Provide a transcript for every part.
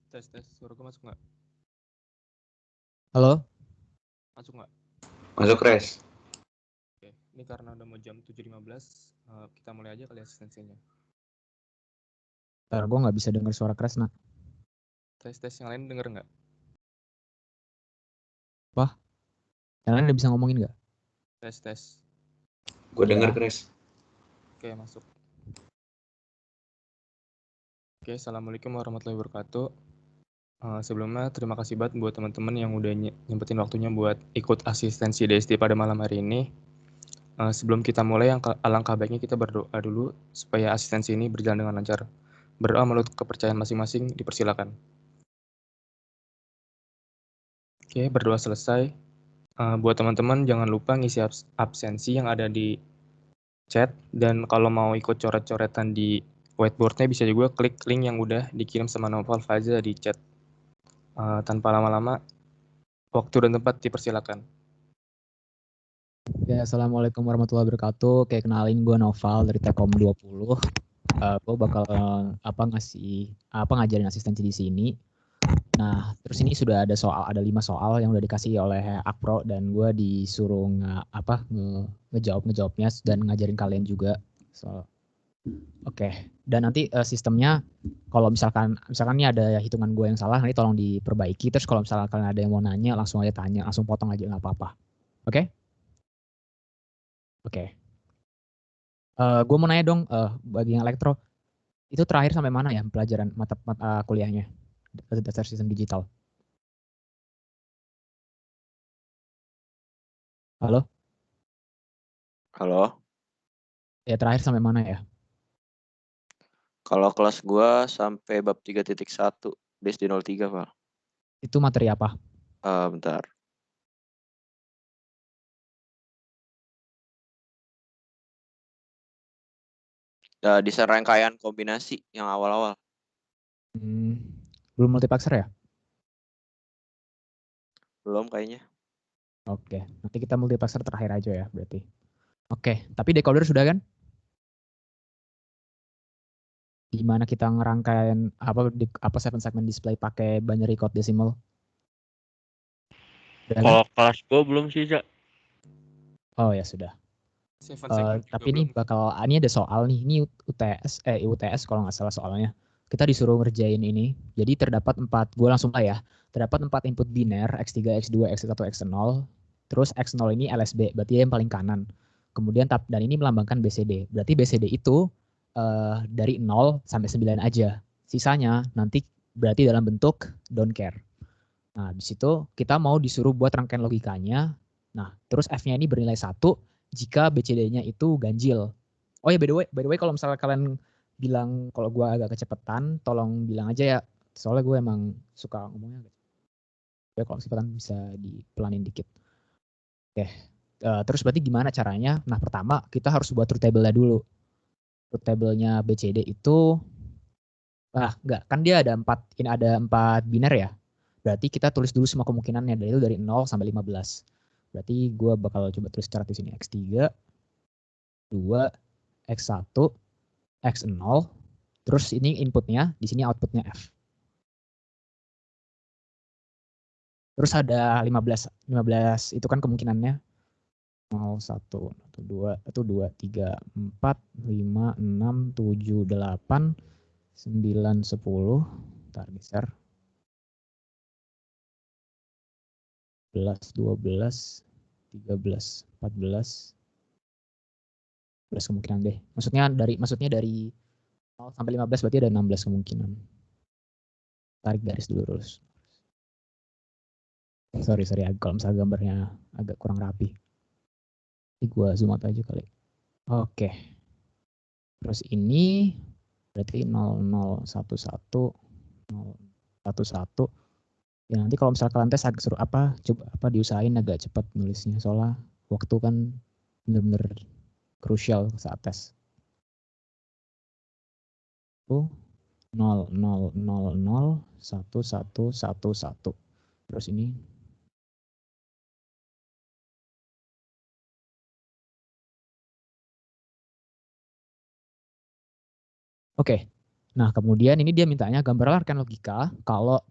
Tes, suara gue masuk nggak? Halo? Masuk nggak? Masuk, Res. Oke, ini karena udah mau jam 7.15, kita mulai aja kali asistensinya. Ntar gue gak bisa denger suara Kresna. Tes, yang lain denger nggak? Apa? Yang lain udah bisa ngomongin gak? Tes. Gue denger, Res. Oke, masuk. Oke, Assalamualaikum warahmatullahi wabarakatuh. Sebelumnya terima kasih banget buat teman-teman yang udah nyempetin waktunya buat ikut asistensi DSD pada malam hari ini. Sebelum kita mulai, alangkah baiknya kita berdoa dulu supaya asistensi ini berjalan dengan lancar. Berdoa menurut kepercayaan masing-masing, dipersilakan. Oke, berdoa selesai. Buat teman-teman jangan lupa ngisi absensi yang ada di chat, dan kalau mau ikut coret-coretan di whiteboard-nya bisa juga klik link yang udah dikirim sama Noval Faza di chat. Tanpa lama-lama, waktu dan tempat dipersilakan. Ya, Assalamualaikum warahmatullahi wabarakatuh. Kayak kenalin gue Noval dari Telkom 20. Gue bakal ngajarin asistensi di sini. Nah, terus ini sudah ada 5 soal yang udah dikasih oleh Akpro, dan gue disuruh ngejawabnya dan ngajarin kalian juga. Oke. Dan nanti sistemnya kalau misalkan ini ada hitungan gue yang salah, nanti tolong diperbaiki. Terus kalau misalkan kalian ada yang mau nanya, langsung aja tanya, langsung potong aja, nggak apa-apa. Oke? Gue mau nanya dong, bagi yang elektro, itu terakhir sampai mana ya pelajaran mata kuliahnya dasar sistem digital? Halo? Ya, terakhir sampai mana ya? Kalau kelas gua sampai bab 3.1 DSD 03, Pak. Itu materi apa? Bentar. Desain rangkaian kombinasi yang awal-awal. Belum multiplexer ya? Belum kayaknya. Oke, nanti kita multiplexer terakhir aja ya berarti. Oke, tapi decoder sudah kan? Gimana kita ngerangkain apa 7 segment display pakai binary code decimal? Kalau kelas gue belum sih, Cak. Oh ya sudah. Tapi ini ini ada soal nih, ini UTS kalau nggak salah soalnya. Kita disuruh ngerjain ini. Jadi terdapat 4, gue langsung ya. Terdapat 4 input biner, X3, X2, X1, X0. Terus X0 ini LSB, berarti yang paling kanan. Kemudian dan ini melambangkan BCD. Berarti BCD itu dari 0 sampai 9 aja. Sisanya nanti berarti dalam bentuk don't care. Nah, di situ kita mau disuruh buat rangkaian logikanya. Nah, terus F-nya ini bernilai 1 jika BCD-nya itu ganjil. Oh ya, by the way kalau misalnya kalian bilang kalau gue agak kecepatan, tolong bilang aja ya. Soalnya gue emang suka ngomongnya agak cepat. Kalau kecepatan bisa dipelanin dikit. Oke. Terus berarti gimana caranya? Nah, pertama kita harus buat truth table-nya dulu. Truth table-nya BCD itu kan dia ada 4 biner ya. Berarti kita tulis dulu semua kemungkinannya, dari 0 sampai 15. Berarti gue bakal coba tulis secara di sini X3, 2, X1, X0, terus ini inputnya, di sini outputnya F. Terus ada 15 itu kan kemungkinannya 0, 1, 2, 3, 4, 5, 6, 7, 8, 9, 10, ntar geser. 11, 12, 13, 14, 11 kemungkinan deh. Maksudnya dari 0 sampai 15 berarti ada 16 kemungkinan. Tarik garis dulu terus. Sorry kalau misalnya gambarnya agak kurang rapi. Ini gue zoom out aja kali. Oke. Terus ini berarti 0011 011. Ya nanti kalau misalnya kalian tes agak seru coba diusahain agak cepat nulisnya, soalnya waktu kan bener-bener krusial saat tes. 0 0 0 0 1 1 1 1. Terus ini Oke. Nah, kemudian ini dia mintanya gambarlah rekan logika kalau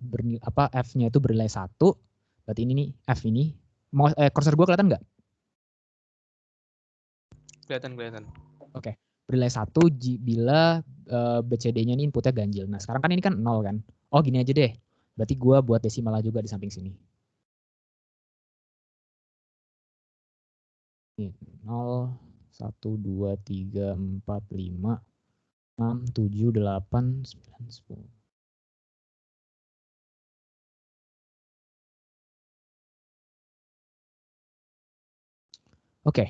f-nya itu bernilai 1, berarti ini nih f ini. Cursor gue kelihatan nggak? Kelihatan. Oke. Bernilai 1 bila BCD-nya ini inputnya ganjil. Nah, sekarang kan ini kan 0 kan. Oh, gini aja deh. Berarti gue buat desimal juga di samping sini. Ini 0, 1, 2, 3, 4, 5, 6, 7, 8, 9, 10. Oke.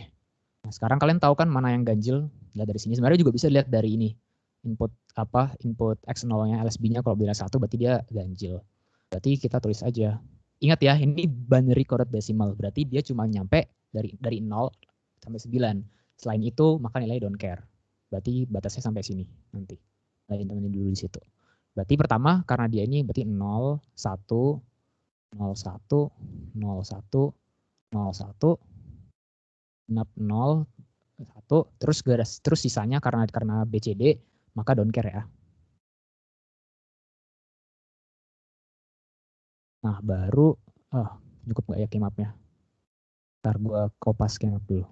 Nah, sekarang kalian tahu kan mana yang ganjil? Lihat dari sini. Sebenarnya juga bisa dilihat dari ini. Input X0-nya LSB-nya kalau bila 1 berarti dia ganjil. Berarti kita tulis aja. Ingat ya, ini binary coded decimal. Berarti dia cuma nyampe dari 0 sampai 9. Selain itu, maka nilai don't care. Berarti batasnya sampai sini nanti. Teman-teman dulu di situ. Berarti pertama karena dia ini berarti 0, 1, 0, 1, 0, 1, 0, 1, 0, 1, terus sisanya karena BCD, maka don't care ya. Nah, baru, cukup nggak ya kemapnya? Ntar gue kopas kemap dulu.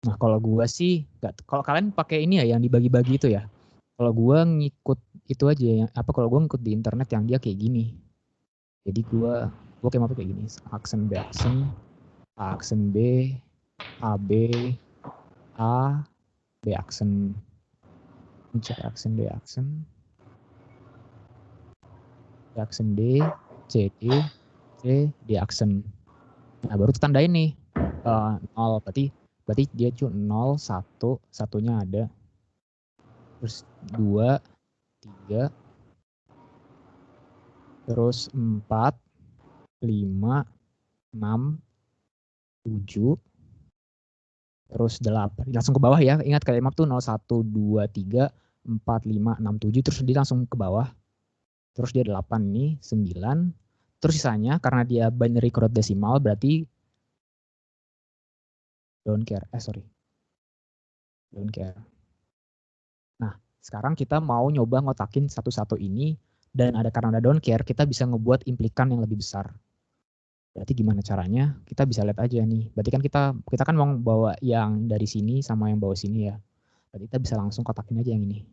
Nah, kalau gue sih, kalau kalian pakai ini ya, yang dibagi-bagi itu ya. Kalau gue ngikut itu aja, kalau gue ngikut di internet yang dia kayak gini. Jadi gue kemapnya kayak gini, aksen B aksen, A aksen B, AB, A, B aksen, C aksen, D aksen, D aksen D, C, D, C, D aksen. Nah, baru tandain nih, 0, berarti dia cuma 0, 1, satunya ada, terus 2, 3, terus 4, 5, 6, 7, terus 8. Langsung ke bawah ya, ingat kayak map tuh 0, 1, 2, 3, 4, 5, 6, 7, terus dia langsung ke bawah. Terus dia 8 nih, 9. Terus sisanya karena dia binary coded decimal berarti don't care. Don't care. Nah, sekarang kita mau nyoba ngotakin satu-satu ini dan karena ada don't care, kita bisa ngebuat implikan yang lebih besar. Berarti gimana caranya? Kita bisa lihat aja nih. Berarti kan kita kan mau bawa yang dari sini sama yang bawa sini ya. Berarti kita bisa langsung kotakin aja yang ini.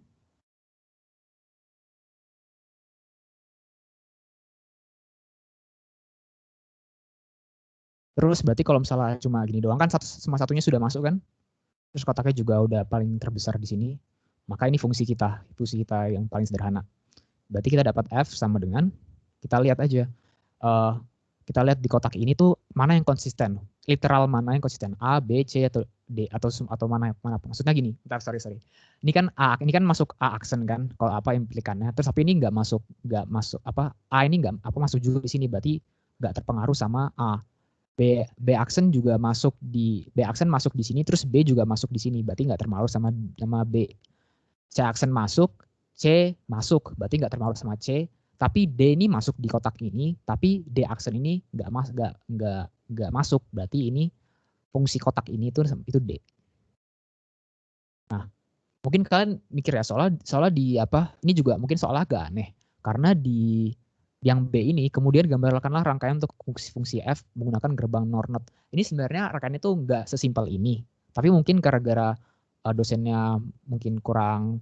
Terus berarti kalau misalnya cuma gini doang kan satunya sudah masuk kan? Terus kotaknya juga udah paling terbesar di sini. Maka ini fungsi kita yang paling sederhana. Berarti kita dapat F sama dengan, kita lihat aja. Kita lihat di kotak ini tuh mana yang konsisten. Literal mana yang konsisten. A, B, C, atau D. Atau mana. Maksudnya gini, bentar, sorry. Ini kan A, ini kan masuk A aksen kan, kalau apa implikannya. Terus tapi ini nggak masuk, A ini nggak masuk juga di sini, berarti nggak terpengaruh sama A. B aksen juga masuk di sini, terus B juga masuk di sini, berarti nggak terpengaruh sama B. C aksen masuk, C masuk, berarti nggak terpengaruh sama C. Tapi D ini masuk di kotak ini, tapi D aksen ini nggak masuk, berarti ini fungsi kotak ini itu D. Nah, mungkin kalian mikir ya soalnya di ini juga mungkin soalnya agak aneh karena di yang B ini kemudian gambarkanlah rangkaian untuk fungsi F menggunakan gerbang NOR NOT. Ini sebenarnya rangkaian itu nggak sesimpel ini, tapi mungkin gara-gara dosennya mungkin kurang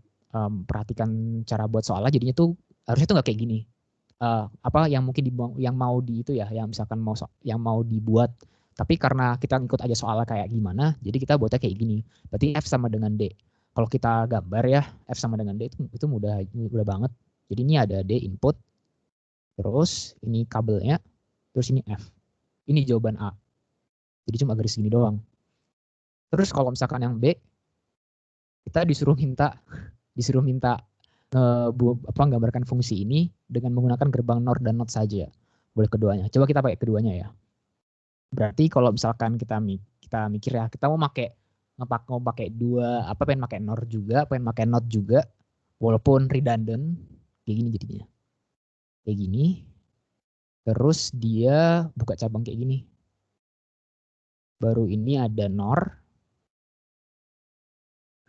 perhatikan cara buat soalnya, jadinya tuh harusnya tuh nggak kayak gini. Yang mau di itu ya, yang misalkan yang mau dibuat, tapi karena kita ngikut aja soalnya kayak gimana, jadi kita buatnya kayak gini. Berarti F sama dengan D. Kalau kita gambar ya, F sama dengan D itu mudah banget. Jadi ini ada D input, terus ini kabelnya, terus ini F. Ini jawaban A. Jadi cuma garis gini doang. Terus kalau misalkan yang B, kita disuruh minta gambarkan fungsi ini dengan menggunakan gerbang NOR dan NOT saja. Boleh keduanya. Coba kita pakai keduanya ya. Berarti kalau misalkan kita mikir ya, kita mau pakai dua, pengen pakai NOR juga, pengen pakai NOT juga, walaupun redundant, kayak gini jadinya. Kayak gini. Terus dia buka cabang kayak gini. Baru ini ada NOR.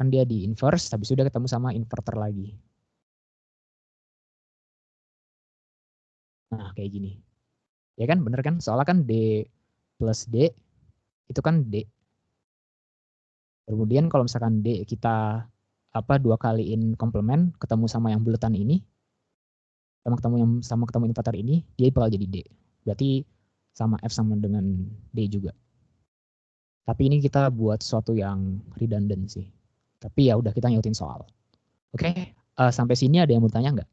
Kan dia di inverse, habis itu dia ketemu sama inverter lagi. Nah, kayak gini. Ya kan, bener kan? Soalnya kan D plus D, itu kan D. Kemudian kalau misalkan D kita dua kaliin komplement, ketemu sama yang bulatan ini, sama ketemu inverter ini, dia bakal jadi D. Berarti sama F sama dengan D juga. Tapi ini kita buat sesuatu yang redundant sih. Tapi ya udah, kita nyautin soal. Oke, sampai sini ada yang mau tanya nggak?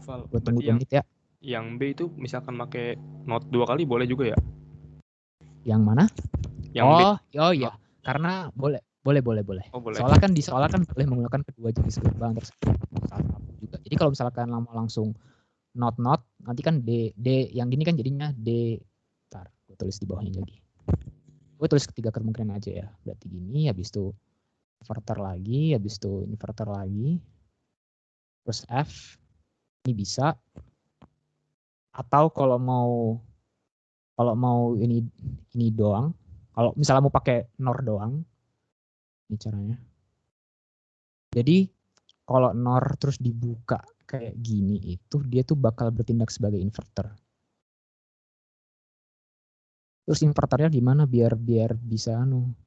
Buat tunggu 2 menit ya. Yang B itu misalkan pakai not 2 kali boleh juga ya? Yang mana? Yang B. Oh iya, karena boleh. Oh, boleh. boleh. Soalnya kan boleh menggunakan kedua jenis gerbang tersebut juga. Jadi kalau misalkan lama langsung not, nanti kan D yang gini kan jadinya D. Ntar, gue tulis di bawahnya lagi. Gue tulis ketiga kemungkinan aja ya. Berarti gini, habis itu inverter lagi, habis itu inverter lagi. Terus F, ini bisa. Atau kalau mau ini doang, kalau misalnya mau pakai NOR doang, ini caranya. Jadi kalau NOR terus dibuka kayak gini itu dia tuh bakal bertindak sebagai inverter. Terus inverternya gimana biar bisa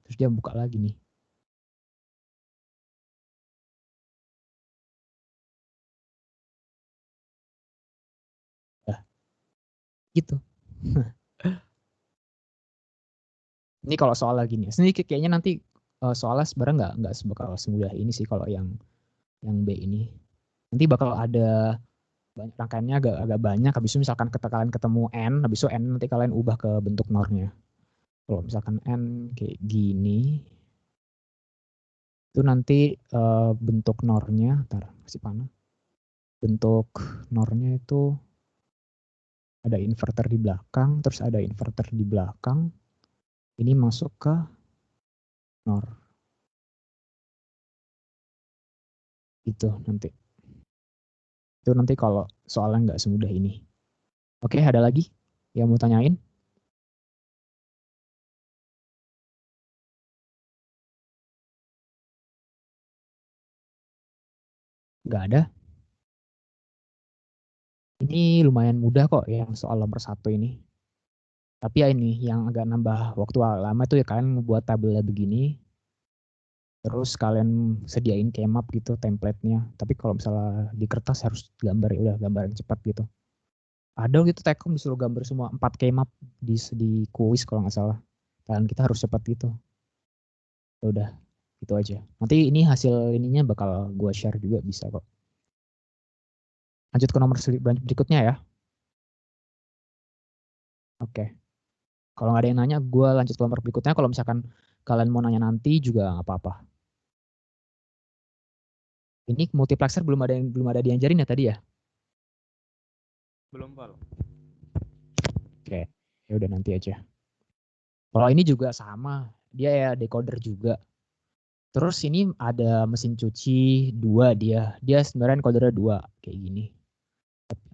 terus dia buka lagi nih. Gitu. Ini kalau soal lagi nih. Ini kayaknya nanti soalnya sebenarnya nggak sebakal semudah ini sih kalau yang B ini. Nanti bakal ada banyak rangkaiannya agak banyak. Habis itu misalkan kalian ketemu N, habis itu N nanti kalian ubah ke bentuk NOR-nya. Kalau misalkan N kayak gini, itu nanti bentuk NOR-nya, masih panas. Bentuk NOR-nya itu ada inverter di belakang, terus ada inverter di belakang. Ini masuk ke NOR. Itu nanti. Itu nanti kalau soalnya nggak semudah ini. Oke, ada lagi yang mau tanyain? Nggak ada. Ini lumayan mudah kok yang soal nomor 1 ini. Tapi ya ini yang agak nambah waktu lama itu ya kalian membuat tabelnya begini. Terus kalian sediain kemap gitu template-nya. Tapi kalau misalnya di kertas harus gambar, ya udah gambar yang cepat gitu. Ada gitu Tekom disuruh gambar semua 4 kemap di kuis kalau nggak salah. Dan kita harus cepat gitu. Ya udah, gitu aja. Nanti ini hasil ininya bakal gua share juga bisa kok. Lanjut ke nomor berikutnya ya. Oke. Kalau nggak ada yang nanya, gue lanjut ke nomor berikutnya. Kalau misalkan kalian mau nanya nanti juga nggak apa-apa. Ini multiplexer belum ada diajarin ya tadi ya? Belum, Pak. Oke, ya udah nanti aja. Kalau ini juga sama, dia ya decoder juga. Terus ini ada mesin cuci 2 dia. Dia sebenarnya encodernya 2 kayak gini.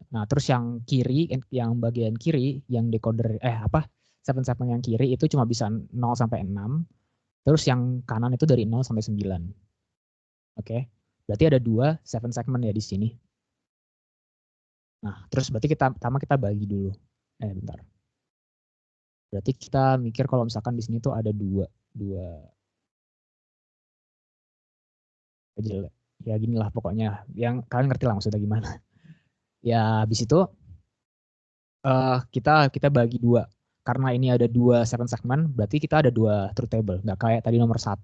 Nah, terus yang kiri, yang bagian kiri, yang decoder 7 yang kiri itu cuma bisa 0 sampai 6. Terus yang kanan itu dari 0 sampai 9. Oke. Berarti ada 2 7 segment ya di sini. Nah, terus berarti kita bagi dulu. Bentar. Berarti kita mikir kalau misalkan di sini tuh ada dua ya gini lah pokoknya. Yang kalian ngerti lah maksudnya gimana. Ya habis itu kita bagi 2. Karena ini ada 2 7 segment, berarti kita ada 2 truth table. Nggak kayak tadi nomor 1.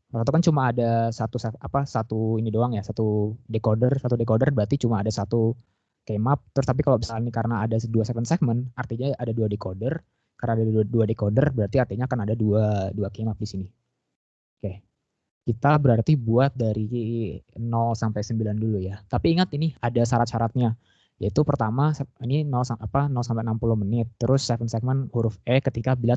Nomor 1 kan cuma ada satu ini doang ya, satu decoder berarti cuma ada satu kemap. Terus tapi kalau misalnya karena ada 2 7 segment, artinya ada 2 decoder. Karena ada 2 decoder, berarti artinya akan ada 2 kemap di sini. Oke. Kita berarti buat dari 0 sampai 9 dulu ya. Tapi ingat ini ada syarat-syaratnya. Yaitu pertama ini 0 sampai 60 menit. Terus 7 segment huruf E bila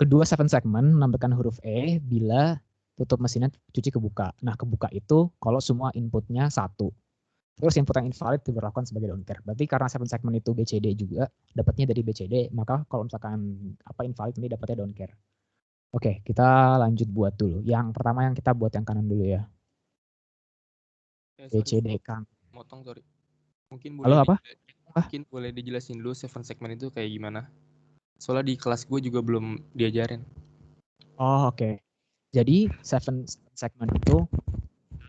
kedua 7 segment menambahkan huruf E bila tutup mesinnya cuci kebuka. Nah, kebuka itu kalau semua inputnya 1. Terus input yang invalid diberlakukan sebagai don't care. Berarti karena 7 segment itu BCD juga, dapatnya dari BCD, maka kalau misalkan invalid ini dapatnya don't care. Oke, kita lanjut buat dulu. Yang pertama yang kita buat yang kanan dulu ya. BCD kan. Motong, sorry. Mungkin Halo apa? Mungkin boleh dijelasin dulu 7 segment itu kayak gimana? Soalnya di kelas gue juga belum diajarin. Oh, oke. Jadi 7 segment itu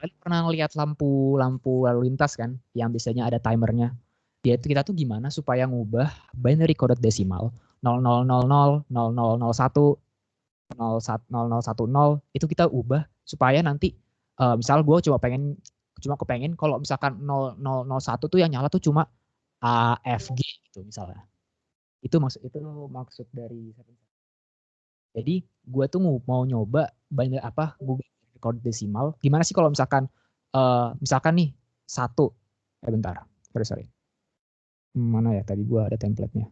kalian pernah lihat lampu lalu lintas kan yang biasanya ada timernya. Kita tuh gimana supaya ngubah binary coded decimal 0000 0001 0010 itu kita ubah supaya nanti misal gue cuma kepengen kalau misalkan 0001 tuh yang nyala tuh cuma AFG gitu misalnya. Itu maksud dari. Jadi gue tuh mau nyoba banyak ngubah kode desimal. Gimana sih kalau misalkan nih 1. Bentar. Sorry. Mana ya tadi gue ada template-nya.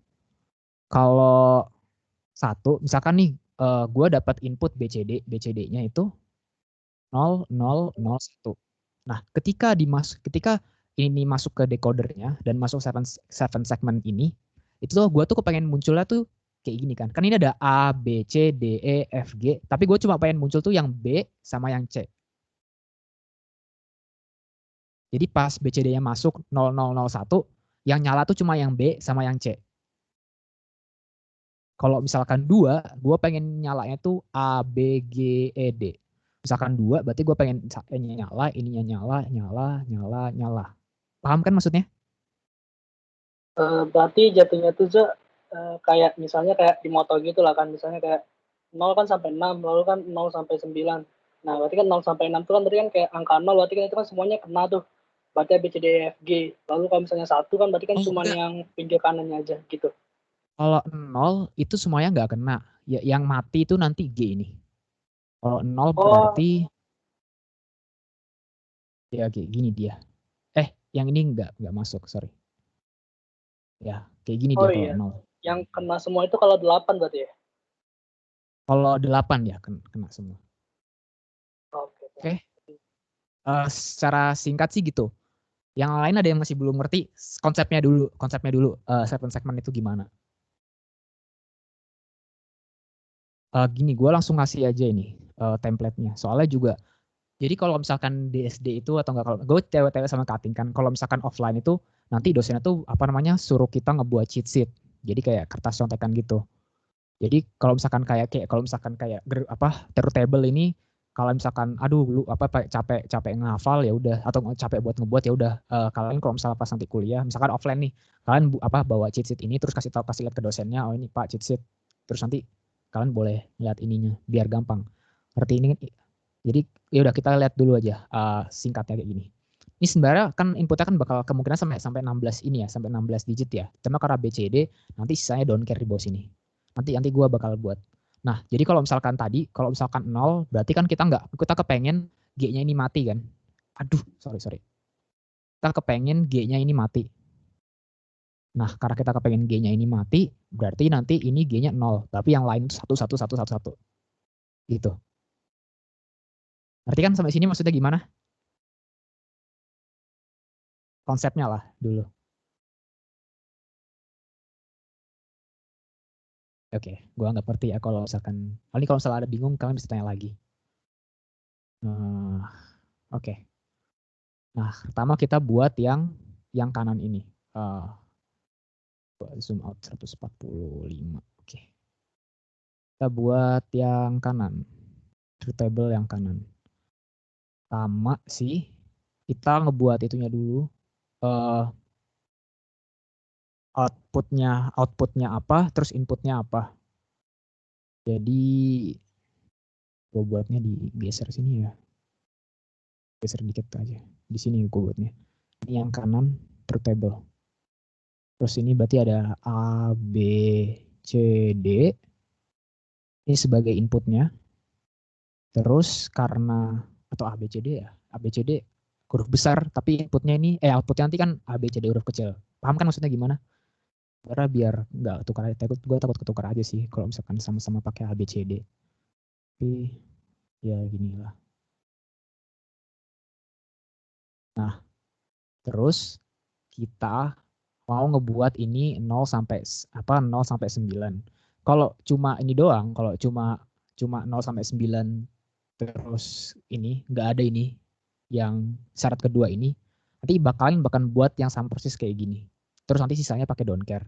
Kalau 1 misalkan nih gue dapat input BCD-nya itu 0001. Nah, ketika ini masuk ke decodernya dan masuk 7 segment ini, itu tuh gue tuh kepengen munculnya tuh kayak gini kan. Kan ini ada A, B, C, D, E, F, G. Tapi gue cuma pengen muncul tuh yang B sama yang C. Jadi pas BCD-nya masuk 0001, yang nyala tuh cuma yang B sama yang C. Kalau misalkan 2, gue pengen nyalanya tuh A, B, G, E, D. Misalkan 2, berarti gue pengen nyala, ininya nyala. Paham kan maksudnya? Berarti jatuhnya tuh kayak misalnya kayak di moto gitu lah kan. Misalnya kayak 0 kan sampai 6, lalu kan 0 sampai 9. Nah, berarti kan 0 sampai 6 itu kan berarti kan kayak angka 0, berarti kan itu kan semuanya kena tuh. Berarti B, C, D, E, F, G. Lalu kalau misalnya 1 kan berarti kan cuma yang pinggir kanannya aja gitu. Kalau 0 itu semuanya nggak kena. Ya, yang mati itu nanti G ini. Kalau 0 berarti ya kayak gini dia. Yang ini nggak masuk, sorry. Ya, kayak gini dia kalau 0. Yang kena semua itu kalau 8 berarti ya? Kalau 8 ya kena semua. Oke. Secara singkat sih gitu. Yang lain ada yang masih belum ngerti konsepnya dulu. 7 segment itu gimana? Gini, gue langsung ngasih aja ini template-nya. Soalnya juga, jadi kalau misalkan DSD itu atau enggak, kalau gue TW sama cutting kan, kalau misalkan offline itu nanti dosennya tuh suruh kita ngebuat cheat sheet. Jadi kayak kertas contekan gitu. Jadi kalau misalkan kayak truth table ini, kalau misalkan aduh lu capek ngehafal ya udah, atau capek buat ngebuat ya udah, kalian kalau misalnya pas nanti kuliah misalkan offline nih, kalian bawa cheat sheet ini terus kasih lihat ke dosennya, oh ini Pak cheat sheet, terus nanti kalian boleh lihat ininya biar gampang ngerti ini. Jadi ya udah kita lihat dulu aja singkatnya kayak gini. Ini sebenarnya kan inputnya kan bakal kemungkinan sampai 16 ini ya, sampai 16 digit ya. Cuma karena BCD nanti sisanya don't care di bawah sini. Nanti gue bakal buat. Nah, jadi kalau misalkan 0 berarti kan kita kepengen G-nya ini mati kan. Aduh, sorry. Kita kepengen G-nya ini mati. Nah, karena kita kepengen G-nya ini mati, berarti nanti ini G-nya 0. Tapi yang lain itu 1. Gitu. Ngerti kan sampai sini maksudnya gimana? Konsepnya lah dulu. Oke, gue nggak ngerti ya kalau misalkan. Paling kalau misalnya ada bingung, kalian bisa tanya lagi. Oke. Nah, pertama kita buat yang kanan ini. Zoom out 145. Oke. Kita buat yang kanan. Truth table yang kanan. Sama sih. Kita ngebuat itunya dulu. Outputnya apa, terus inputnya apa. Jadi gue buatnya digeser sini ya. Geser dikit aja. Di sini gue buatnya. Ini yang kanan truth table. Terus ini berarti ada A, B, C, D. Ini sebagai inputnya. Terus karena atau A, B, C, D ya. A, B, C, D huruf besar, tapi inputnya ini outputnya nanti kan A, B, C, D huruf kecil. Paham kan maksudnya gimana? Karena biar nggak tukar, gue takut ketukar aja sih kalau misalkan sama-sama pakai A, B, C, D. Tapi ya gini lah. Nah, Terus kita mau ngebuat ini 0 sampai 9. Kalau cuma ini doang, kalau cuma 0 sampai 9 terus ini nggak ada ini yang syarat kedua ini, nanti bahkan buat yang sama persis kayak gini. Terus nanti sisanya pakai don't care.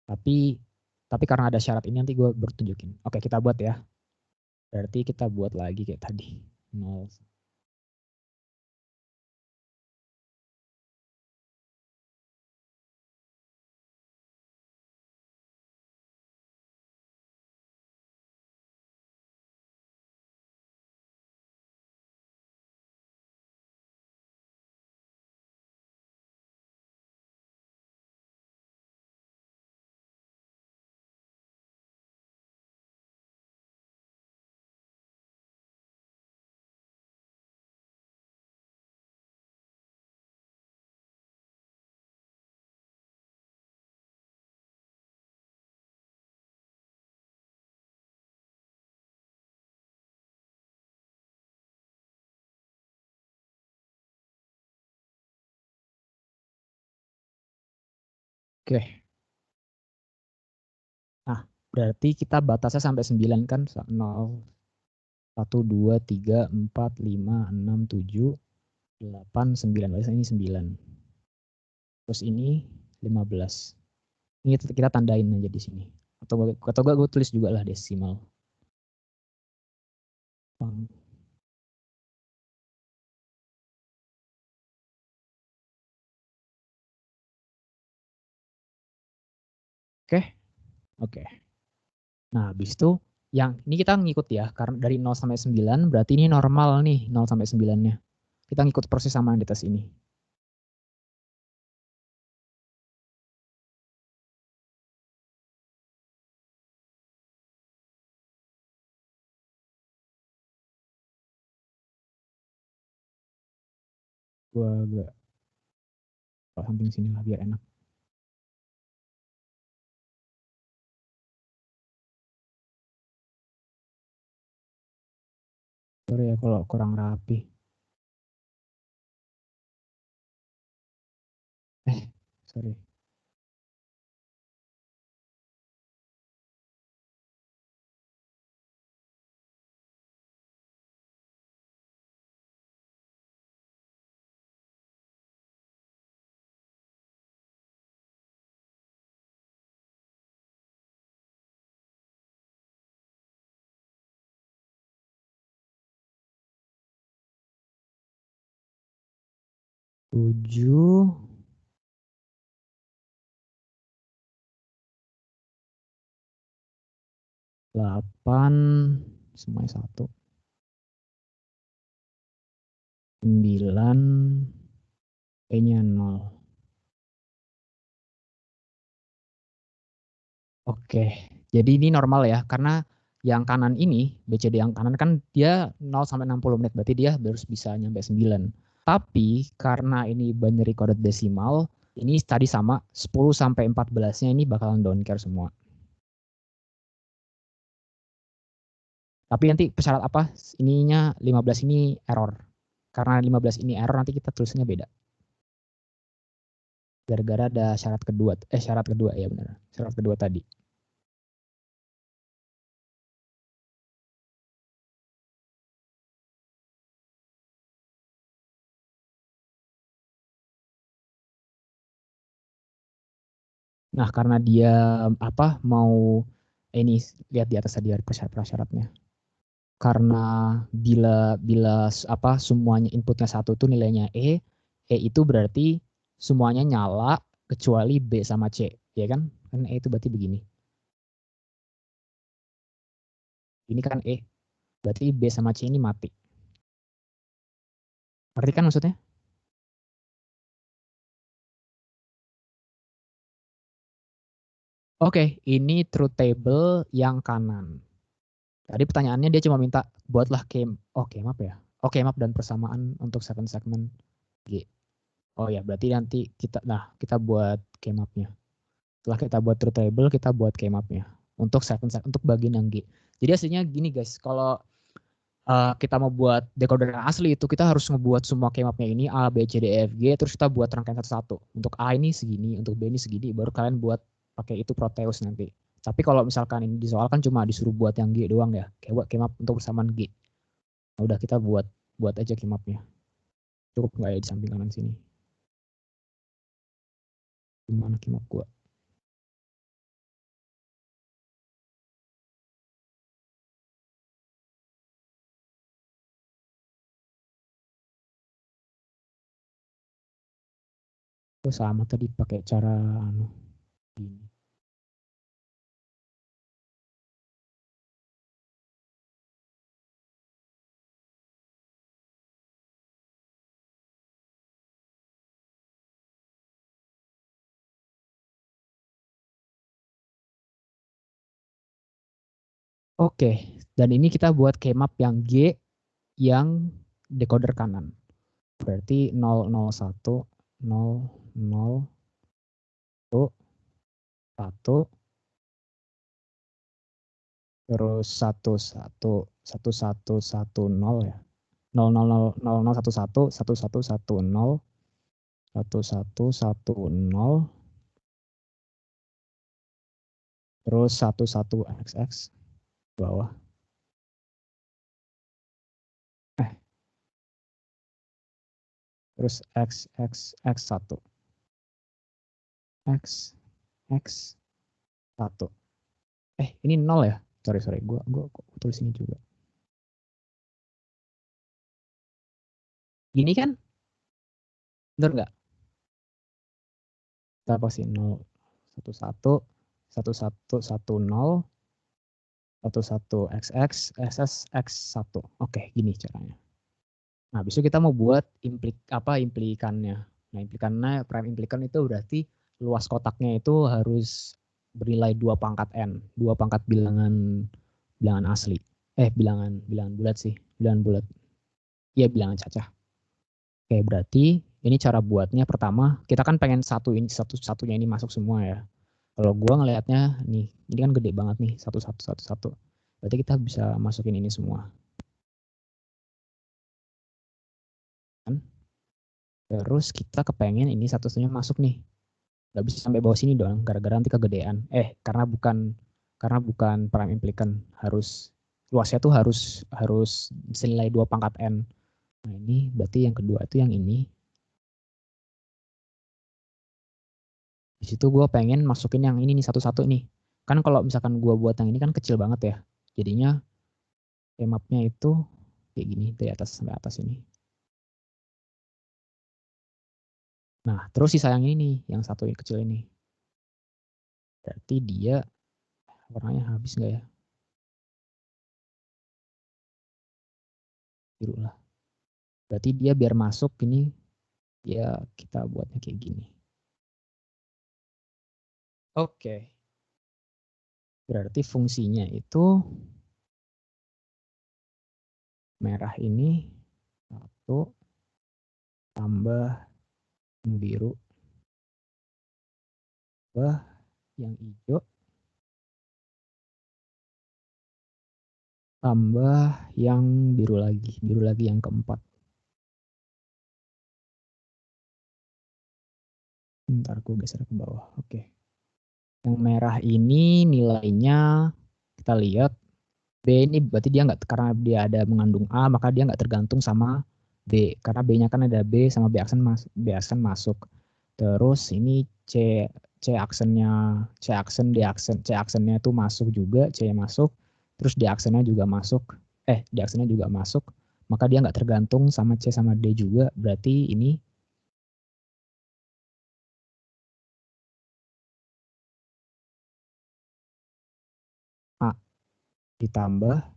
Tapi karena ada syarat ini nanti gue bertunjukin. Oke, kita buat ya. Berarti kita buat lagi kayak tadi. 0. Oke. Nah, berarti kita batasnya sampai 9 kan? 0, 1, 2, 3, 4, 5, 6, 7, 8, 9. Berarti ini 9. Terus ini 15. Ini kita tandain aja di sini. Atau gue tulis juga lah desimal. Oke. Nah, habis itu yang ini kita ngikut ya, karena dari 0 sampai 9 berarti ini normal nih 0 sampai 9-nya. Kita ngikut proses samaan di tes ini. Gua agak samping sini lah biar enak. Sorry ya kalau kurang rapi. Sorry. Tujuh. 8, semuanya 1. 9, E-nya 0. Oke, jadi ini normal ya, karena yang kanan ini, BCD yang kanan kan dia 0 sampai 60 menit, berarti dia harus bisa nyampe 9. Tapi karena ini binary coded decimal, ini tadi sama 10 sampai 14-nya ini bakalan don't care semua. Tapi nanti persyarat apa? Ininya 15 ini error. Karena 15 ini error nanti kita tulisnya beda. Gara-gara ada syarat kedua ya benar. Syarat kedua tadi. Nah, karena dia mau ini lihat di atas tadi persyaratnya. Karena bila semuanya inputnya 1 tuh nilainya E itu berarti semuanya nyala kecuali B sama C, ya kan? Kan E itu berarti begini. Ini kan E, berarti B sama C ini mati. Ngerti kan maksudnya? Oke, ini truth table yang kanan. Tadi pertanyaannya dia cuma minta buatlah K-map ya. K-map dan persamaan untuk 7 segment G. Oh ya, berarti nanti kita buat K-mapnya. Setelah kita buat truth table, kita buat K-mapnya untuk 7 segment untuk bagian yang G. Jadi hasilnya gini guys, kalau kita mau buat decoder yang asli itu kita harus ngebuat semua keymapnya ini A, B, C, D, E, F, G, terus kita buat rangkaian satu-satu. Untuk A ini segini, untuk B ini segini, baru kalian buat pakai itu Proteus nanti. Tapi kalau misalkan ini di soal kan cuma disuruh buat yang G doang ya, kayak buat keymap untuk persamaan G. Nah, udah kita buat aja keymapnya. Cukup nggak ya di samping kanan sini? Gimana keymap gua? Oh, sama tadi pakai cara gini. Oke, dan ini kita buat keymap yang G yang decoder kanan. Berarti 001 001 1 terus 11 1110 ya. 0000011 1110 1110 terus 11xx bawah. Terus x1 x1 ini 0 ya, sorry gua tulis ini juga gini kan, bener nggak? Kita pasti 0 11 1110 11xx x1. Oke, gini caranya. Nah, habis itu kita mau buat implikannya. Nah, implikannya prime implikan itu berarti luas kotaknya itu harus bernilai 2 pangkat n, 2 pangkat bilangan asli. Bilangan bulat sih, bilangan bulat. Iya, bilangan cacah. Oke, berarti ini cara buatnya. Pertama, kita kan pengen satunya ini masuk semua ya. Kalau gua ngelihatnya nih, ini kan gede banget nih, satu. Berarti kita bisa masukin ini semua. Terus kita kepengen ini satu-satunya masuk nih. Gak bisa sampai bawah sini dong, gara-gara nanti kegedean. Karena bukan prime implikan, luasnya tuh harus senilai 2 pangkat n. Nah, ini berarti yang kedua itu yang ini. Di situ gue pengen masukin yang ini nih satu-satu nih. Kan kalau misalkan gue buat yang ini kan kecil banget ya. Jadinya keymapnya itu kayak gini dari atas sampai atas ini. Nah, terus sisa yang ini, yang satu kecil ini. Berarti dia warnanya habis nggak ya? Biru lah. Berarti dia biar masuk ini, ya kita buatnya kayak gini. Oke. Berarti fungsinya itu merah ini 1 tambah yang biru tambah yang hijau tambah yang biru lagi yang keempat. Bentar, gue geser ke bawah. Oke. Yang merah ini nilainya kita lihat B ini berarti dia nggak, karena dia ada mengandung A maka dia nggak tergantung sama B, karena B-nya kan ada B sama B aksen masuk. Terus ini C aksennya D aksen, C aksennya itu masuk juga, C masuk, terus D aksennya juga masuk, D aksennya juga masuk, maka dia nggak tergantung sama C sama D juga, berarti ini A ditambah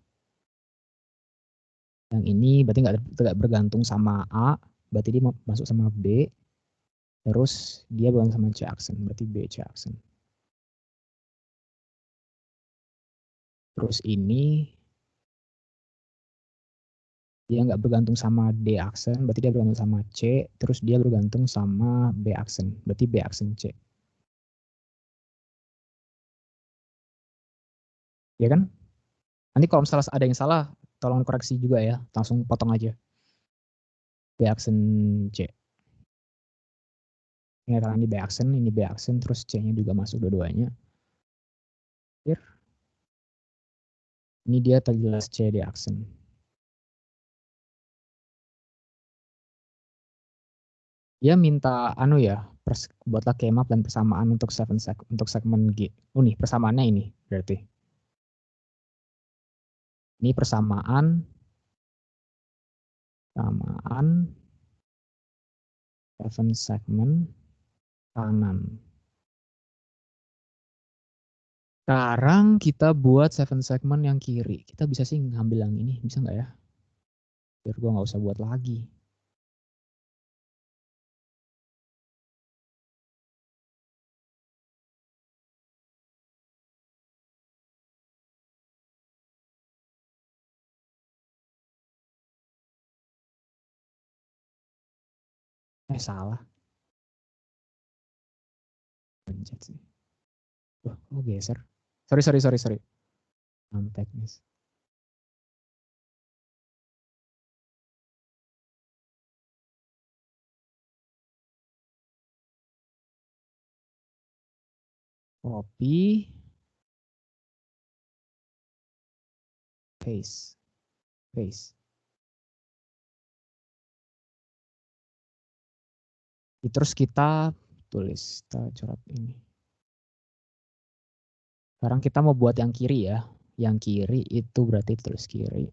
yang ini berarti nggak bergantung sama A, berarti dia masuk sama B, terus dia bergantung sama C aksen, berarti B C aksen. Terus ini dia nggak bergantung sama D aksen, berarti dia bergantung sama C, terus dia bergantung sama B aksen, berarti B aksen C. Ya kan? Nanti kalau misalnya ada yang salah, tolong koreksi juga ya, langsung potong aja. B aksen C. Ini karena ini B aksen, terus C-nya juga masuk dua-duanya. Ini dia terjelas C di aksen. Dia minta buatlah kemap dan persamaan untuk segmen G. Oh nih persamaannya ini berarti. Ini persamaan 7 segmen kanan. Sekarang kita buat 7 segmen yang kiri. Kita bisa sih ngambil yang ini, bisa nggak ya? Biar gua nggak usah buat lagi. Salah. Pencet sih. Wah, kok geser? Sorry. Teknis. Copy. Paste. Terus kita tulis, kita coret ini. Sekarang kita mau buat yang kiri ya. Yang kiri itu berarti tulis kiri.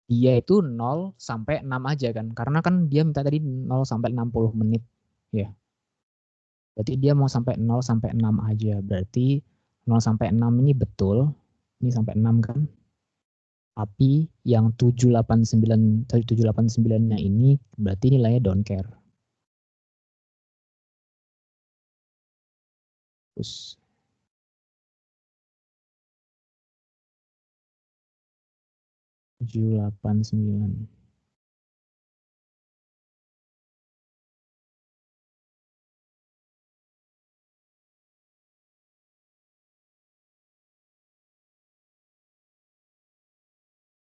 Dia itu 0 sampai 6 aja kan. Karena kan dia minta tadi 0 sampai 60 menit. Ya. Berarti dia mau sampai 0 sampai 6 aja. Berarti 0 sampai 6 ini betul. Ini sampai 6 kan. Tapi yang 789-nya ini berarti nilainya don't care. Terus 789.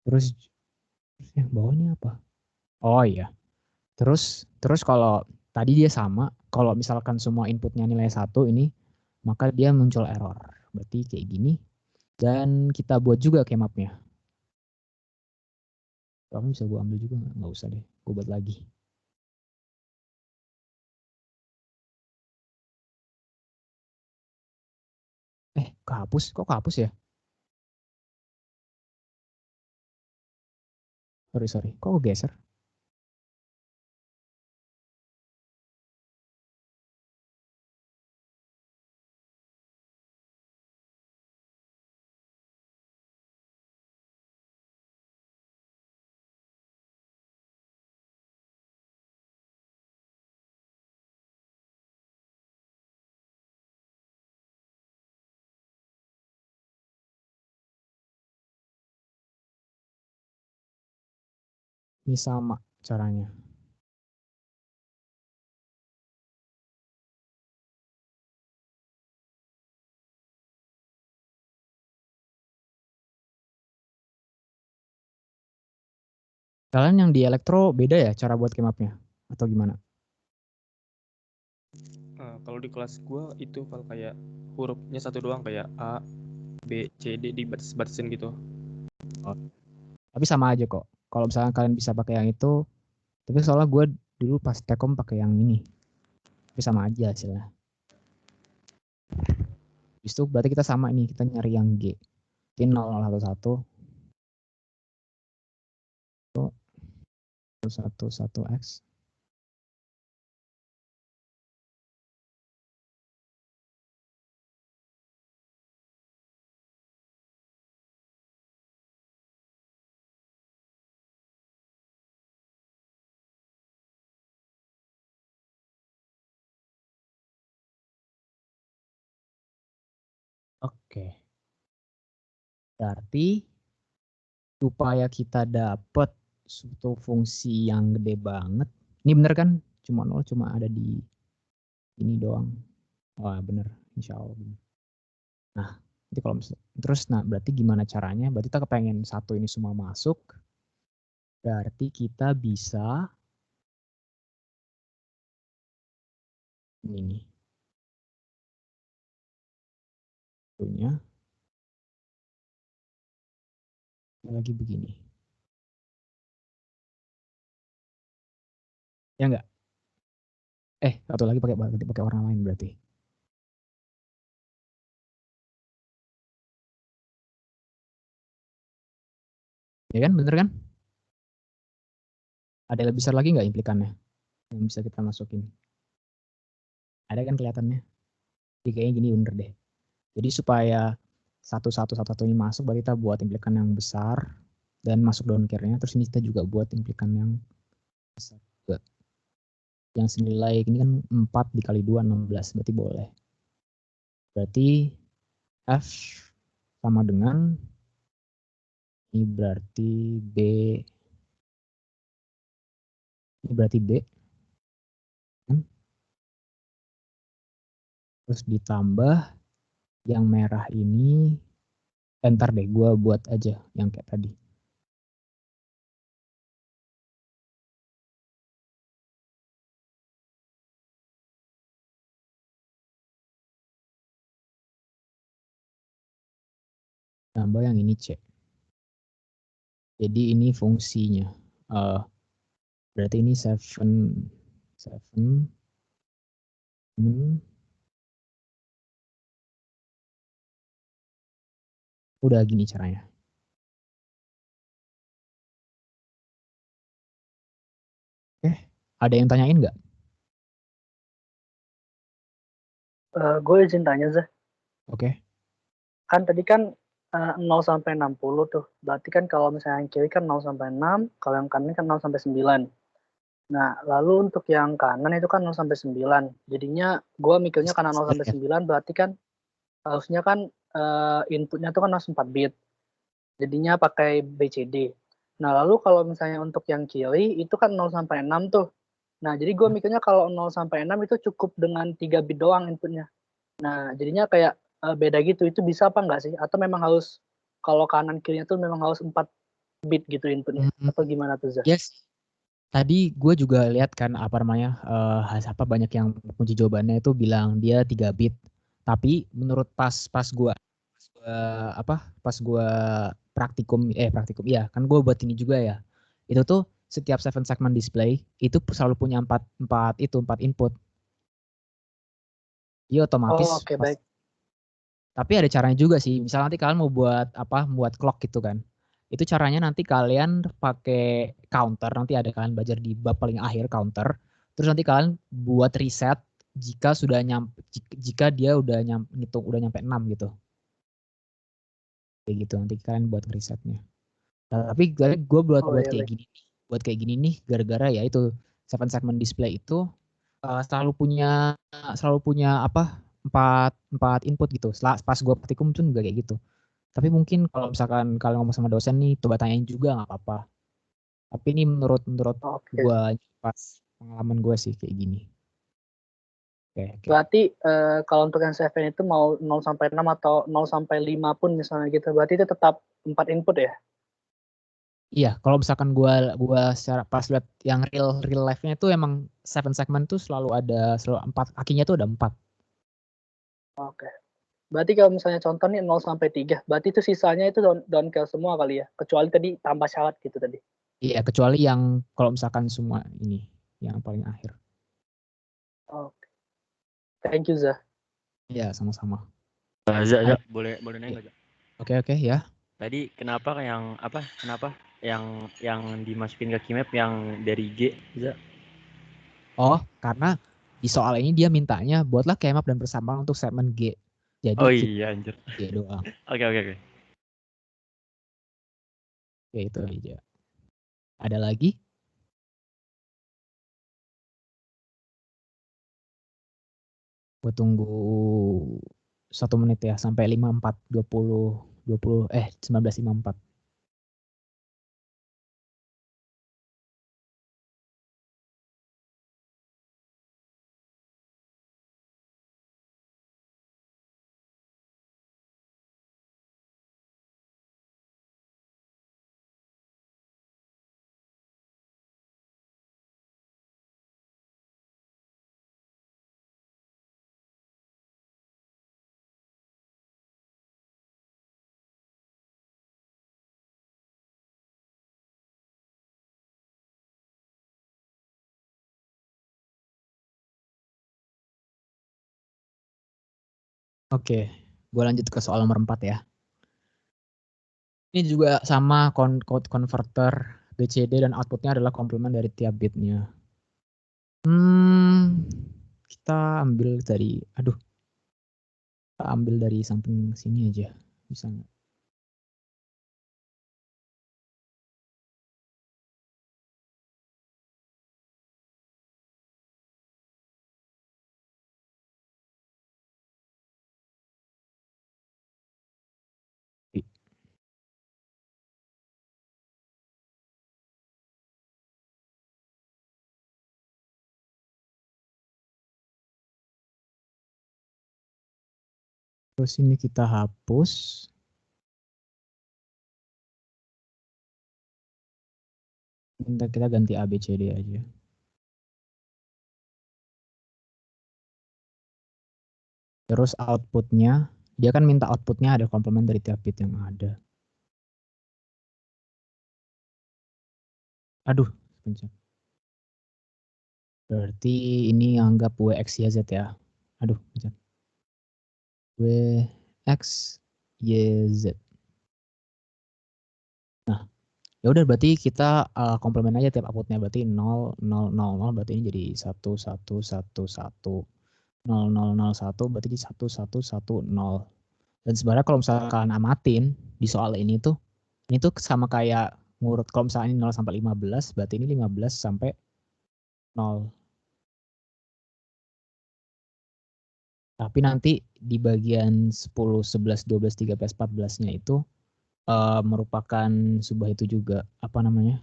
Terus yang bawah ini apa? Oh iya. Terus kalau tadi dia sama, kalau misalkan semua inputnya nilai 1 ini, maka dia muncul error. Berarti kayak gini. Dan kita buat juga kemapnya. Kamu bisa gue ambil juga nggak? Nggak usah deh, gue buat lagi. Kehapus? Kok kehapus ya? Sorry. Kok geser? Ini sama caranya. Kalian yang di elektro beda ya cara buat kemapnya? Atau gimana? Kalau di kelas gue itu kalau kayak hurufnya satu doang kayak A, B, C, D dibatas-batasin gitu. Oh. Tapi sama aja kok. Kalau misalnya kalian bisa pakai yang itu, tapi soalnya gue dulu pas Tekom pakai yang ini. Tapi sama aja hasilnya. Habis itu berarti kita sama ini, kita nyari yang G. Ini 0011 111X. Oke. Berarti supaya kita dapat suatu fungsi yang gede banget. Ini bener kan? Cuma 0 cuma ada di ini doang. Wah bener, insya Allah. Nah, Nanti kalau terus berarti gimana caranya? Berarti kita kepengen satu ini semua masuk. Berarti kita bisa ini nih. Punya lagi begini. Ya enggak? Satu lagi pakai warna lain berarti. Ya kan, bener kan? Ada yang lebih besar lagi nggak implikannya yang bisa kita masukin? Ada kan kelihatannya? Jadi kayaknya gini bener deh. Jadi supaya satu ini masuk, berarti kita buat implikan yang besar dan masuk down care-nya. Terus ini kita juga buat implikan yang besar juga. Yang senilai ini kan 4 dikali 2, 16. Berarti boleh. Berarti F sama dengan ini berarti B. Ini berarti B. Terus ditambah yang merah ini. Ntar deh, gue buat aja yang kayak tadi. Tambah yang ini C. Jadi ini fungsinya. Berarti ini 7. Udah gini caranya. Ada yang tanyain nggak? Gue izin tanya, Zah. Oke. Kan tadi kan 0 sampai 60 tuh. Berarti kan kalau misalnya yang kiri kan 0 sampai 6, kalau yang kanan kan 0 sampai 9. Nah, lalu untuk yang kanan itu kan 0 sampai 9. Jadinya gue mikirnya karena 0 sampai 9 berarti kan harusnya kan inputnya tuh kan harus 4 bit. Jadinya pakai BCD. Nah, lalu kalau misalnya untuk yang kiri itu kan 0 sampai 6 tuh. Nah, jadi gue mikirnya kalau 0 sampai 6 itu cukup dengan 3 bit doang inputnya. Nah, jadinya kayak beda gitu. Itu bisa apa enggak sih? Atau memang harus kalau kanan kirinya tuh memang harus 4 bit gitu inputnya? Atau gimana tuh, Zah? Yes. Tadi gue juga lihat kan banyak yang kunci jawabannya itu bilang dia 3 bit. Tapi menurut pas gue praktikum ya kan gue buat ini juga ya. Itu tuh setiap 7 segment display itu selalu punya 4 input. Jadi otomatis baik. Tapi ada caranya juga sih. Misal nanti kalian mau buat clock gitu kan. Itu caranya nanti kalian pakai counter, nanti ada kalian belajar di bab paling akhir counter. Terus nanti kalian buat reset jika dia udah nyampe 6 gitu. Kayak gitu nanti kalian buat resetnya. Tapi gue buat kayak gini. Buat kayak gini nih gara-gara ya itu 7 segment display itu selalu punya 4 input gitu. Pas gue praktikum tuh juga kayak gitu. Tapi mungkin kalau misalkan kalian ngomong sama dosen nih, coba tanyain juga nggak apa-apa. Tapi ini menurut gue pas pengalaman gue sih kayak gini. Okay. Berarti kalau untuk yang 7 itu mau 0 sampai 6 atau 0 sampai 5 pun misalnya gitu, berarti itu tetap 4 input ya? Iya, kalau misalkan gue secara pas lihat yang real life-nya itu emang 7 segment tuh selalu 4, kakinya tuh ada 4. Oke. Berarti kalau misalnya contoh nih 0 sampai 3, berarti itu sisanya itu down care semua kali ya? Kecuali tadi tambah syarat gitu tadi. Iya, kecuali yang kalau misalkan semua ini yang paling akhir. Oke. Thank you, Zah. Iya, sama-sama. Zah, boleh nanya nggak, Zah? Oke, ya. Tadi kenapa yang dimasukin ke keymap yang dari G, Zah? Oh, karena di soal ini dia mintanya buatlah keymap dan persamaan untuk segmen G. Jadi iya anjir. G doang. Oke. Ya itu aja. Ada lagi? Gue tunggu 1 menit ya sampai 54 19.54. Oke, gue lanjut ke soal nomor 4 ya. Ini juga sama code converter BCD dan outputnya adalah komplement dari tiap bitnya. Kita ambil dari, kita ambil dari samping sini aja, bisa nggak? Terus ini kita hapus. Kita ganti ABCD aja. Terus outputnya, dia kan minta outputnya ada komplement dari tiap bit yang ada. Aduh, pencet. Berarti ini anggap WXYZ ya. Aduh, pencet. WXYZ. Nah, ya udah berarti kita komplement aja tiap outputnya, berarti 0 0 0 0, berarti ini jadi 1 1 1 1 0 0 0 1, berarti jadi 1 1 1 0. Dan sebenarnya kalau misalkan amatin di soal ini tuh sama kayak ngurut, kalau misalnya ini 0 sampai 15, berarti ini 15 sampai 0. Tapi nanti di bagian 10, 11, 12, 13, 14-nya itu merupakan sebuah itu juga, apa namanya,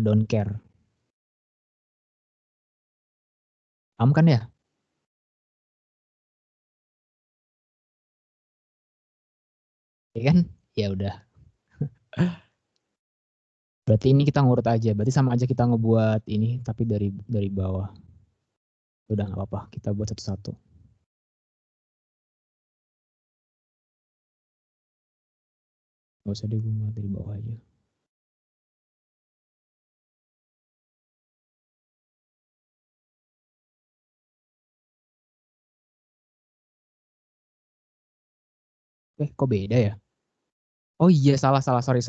don't care. Paham kan ya? Ya kan? Ya udah. Berarti ini kita ngurut aja. Berarti sama aja kita ngebuat ini, tapi dari bawah. Udah nggak apa-apa, kita buat satu-satu. Nggak usah deh, gue mulai dari bawah aja. Kok beda ya? Oh iya, salah, sorry.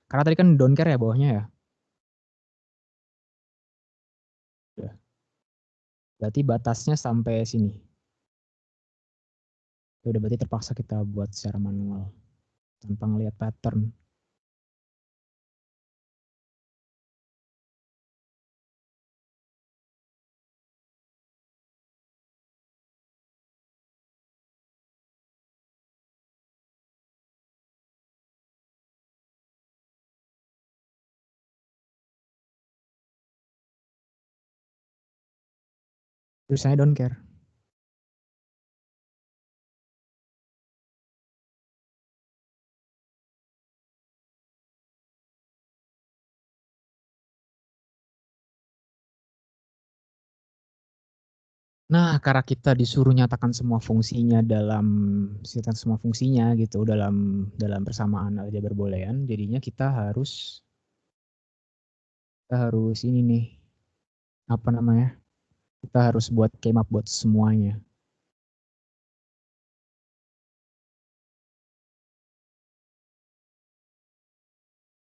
Karena tadi kan don't care ya bawahnya ya. Udah. Berarti batasnya sampai sini. Udah, berarti terpaksa kita buat secara manual tanpa ngelihat pattern. Tulisannya don't care. Nah, karena kita disuruh nyatakan semua fungsinya gitu dalam persamaan aljabar boolean, jadinya kita harus ini nih, apa namanya? Kita harus buat keymap buat semuanya.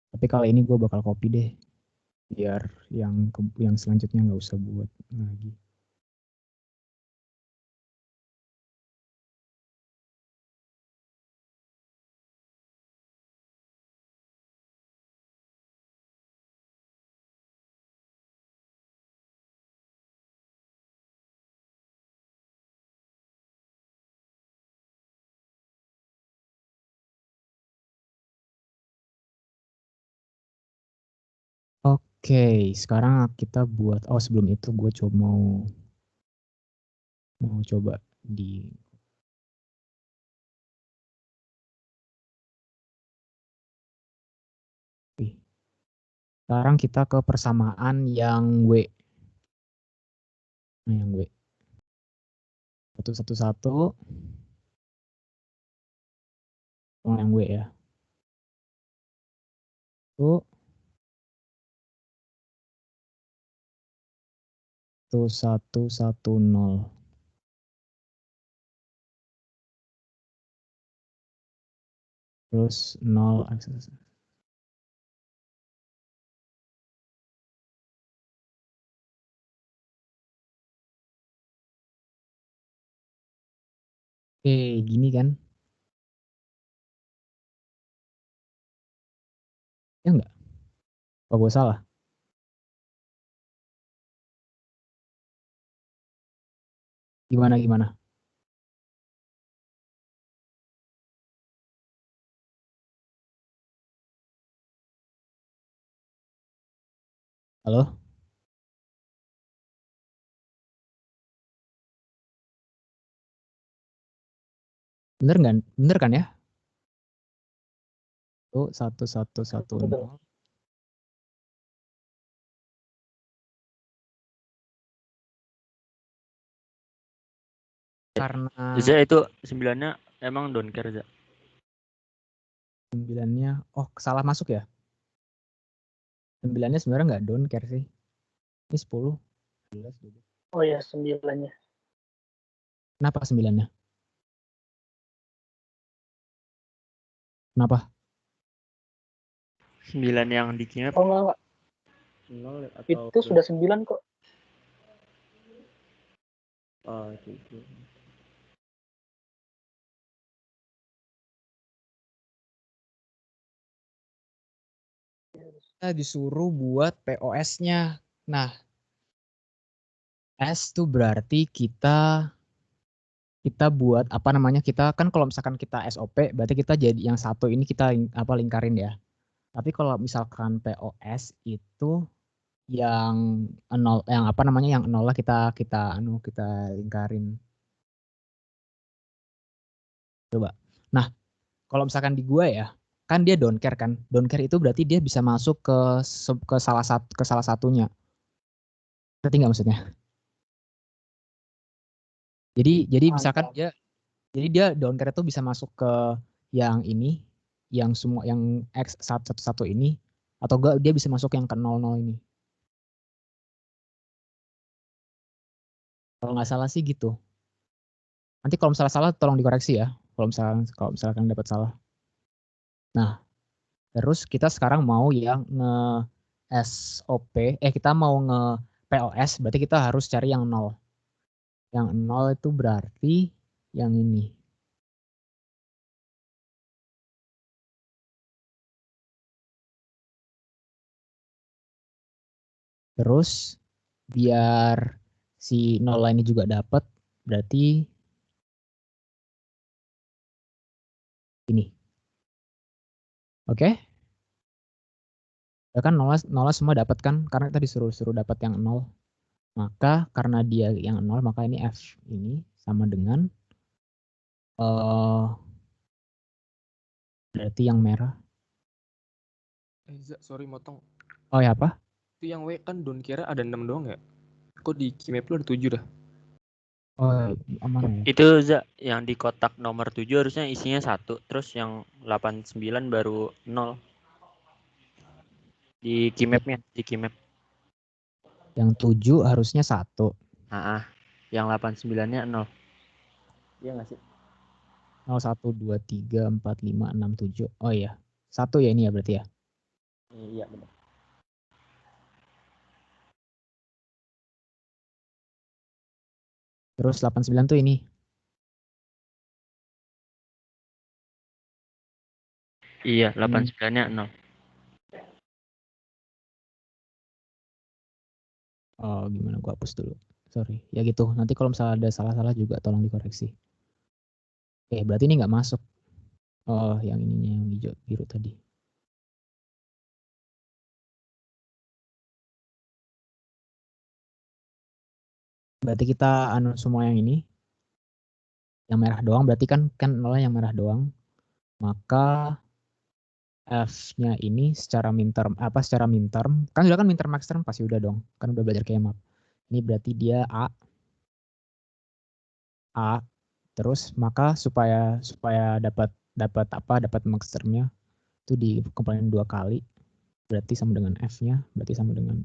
Tapi kali ini gue bakal copy deh, biar yang selanjutnya nggak usah buat lagi. Oke, sekarang kita buat, sebelum itu gue mau coba di sekarang kita ke persamaan yang W. Nah, yang W. 111. Yang W ya. 1110. Terus 0 akses. Oke, gini kan? Ya enggak? Apa gue salah? Gimana? Halo? Bener kan ya? Tuh, 1 1 1 0. Karena Za itu 9-nya emang don't care Za. 9-nya, oh salah masuk ya? 9-nya sebenarnya nggak don't care sih. Ini 10. 11, 12. Oh ya, 9-nya. Kenapa 9-nya? Kenapa? 9 yang di Kimep Oh enggak. 0 atau Itu sudah 9 kok. Oh, itu. Kita disuruh buat POS-nya. Nah, S tuh berarti kita buat apa namanya, kita kan kalau misalkan kita SOP berarti kita jadi yang satu ini kita lingkarin ya. Tapi kalau misalkan POS itu yang nol, yang apa namanya, yang nol lah kita lingkarin. Coba. Nah, kalau misalkan di gua ya, kan dia don't care kan. Don't care itu berarti dia bisa masuk ke salah satunya. Ngerti nggak maksudnya? Jadi misalkan dia don't care itu bisa masuk ke yang ini, yang semua yang X 111 ini, atau enggak dia bisa masuk yang ke 00 ini. Kalau nggak salah sih gitu. Nanti kalau misalnya salah tolong dikoreksi ya. Kalau misalkan dapat salah. Nah, terus kita sekarang mau yang SOP, kita mau nge POS, berarti kita harus cari yang 0. Yang 0 itu berarti yang ini. Terus biar si 0 ini juga dapat, berarti ini. Oke? Ya kan 0 semua dapat kan, karena kita disuruh dapat yang 0. Maka karena dia yang 0, maka ini F ini sama dengan berarti yang merah. Sorry motong. Oh ya apa? Itu yang W kan don't care ada 6 doang ya? Kok di Kimep lu ada 7 dah? Oh, aman ya. Itu Za, yang di kotak nomor 7 harusnya isinya 1, terus yang 89 baru 0. Di Kimep-nya, di Kimep. Yang 7 harusnya 1. Yang 89-nya 0. Iya nggak sih? 0, 1, 2, 3, 4, 5, 6, 7. Oh iya. 1 ya ini ya berarti ya. Iya benar. Terus 89 tuh ini. Iya, 89-nya 0. Oh, gimana gua hapus dulu. Sorry. Ya gitu. Nanti kalau misalnya ada salah-salah juga tolong dikoreksi. Oke, berarti ini nggak masuk. Oh, yang ininya yang hijau biru tadi. Berarti kita semua yang ini. Yang merah doang berarti kan nolnya yang merah doang. Maka F-nya ini secara minterm kan udah kan minterm max term pasti udah dong. Kan udah belajar K-map. Ini berarti dia A. Terus maka supaya dapat max termnya itu dikomplemen 2 kali, berarti sama dengan F-nya, berarti sama dengan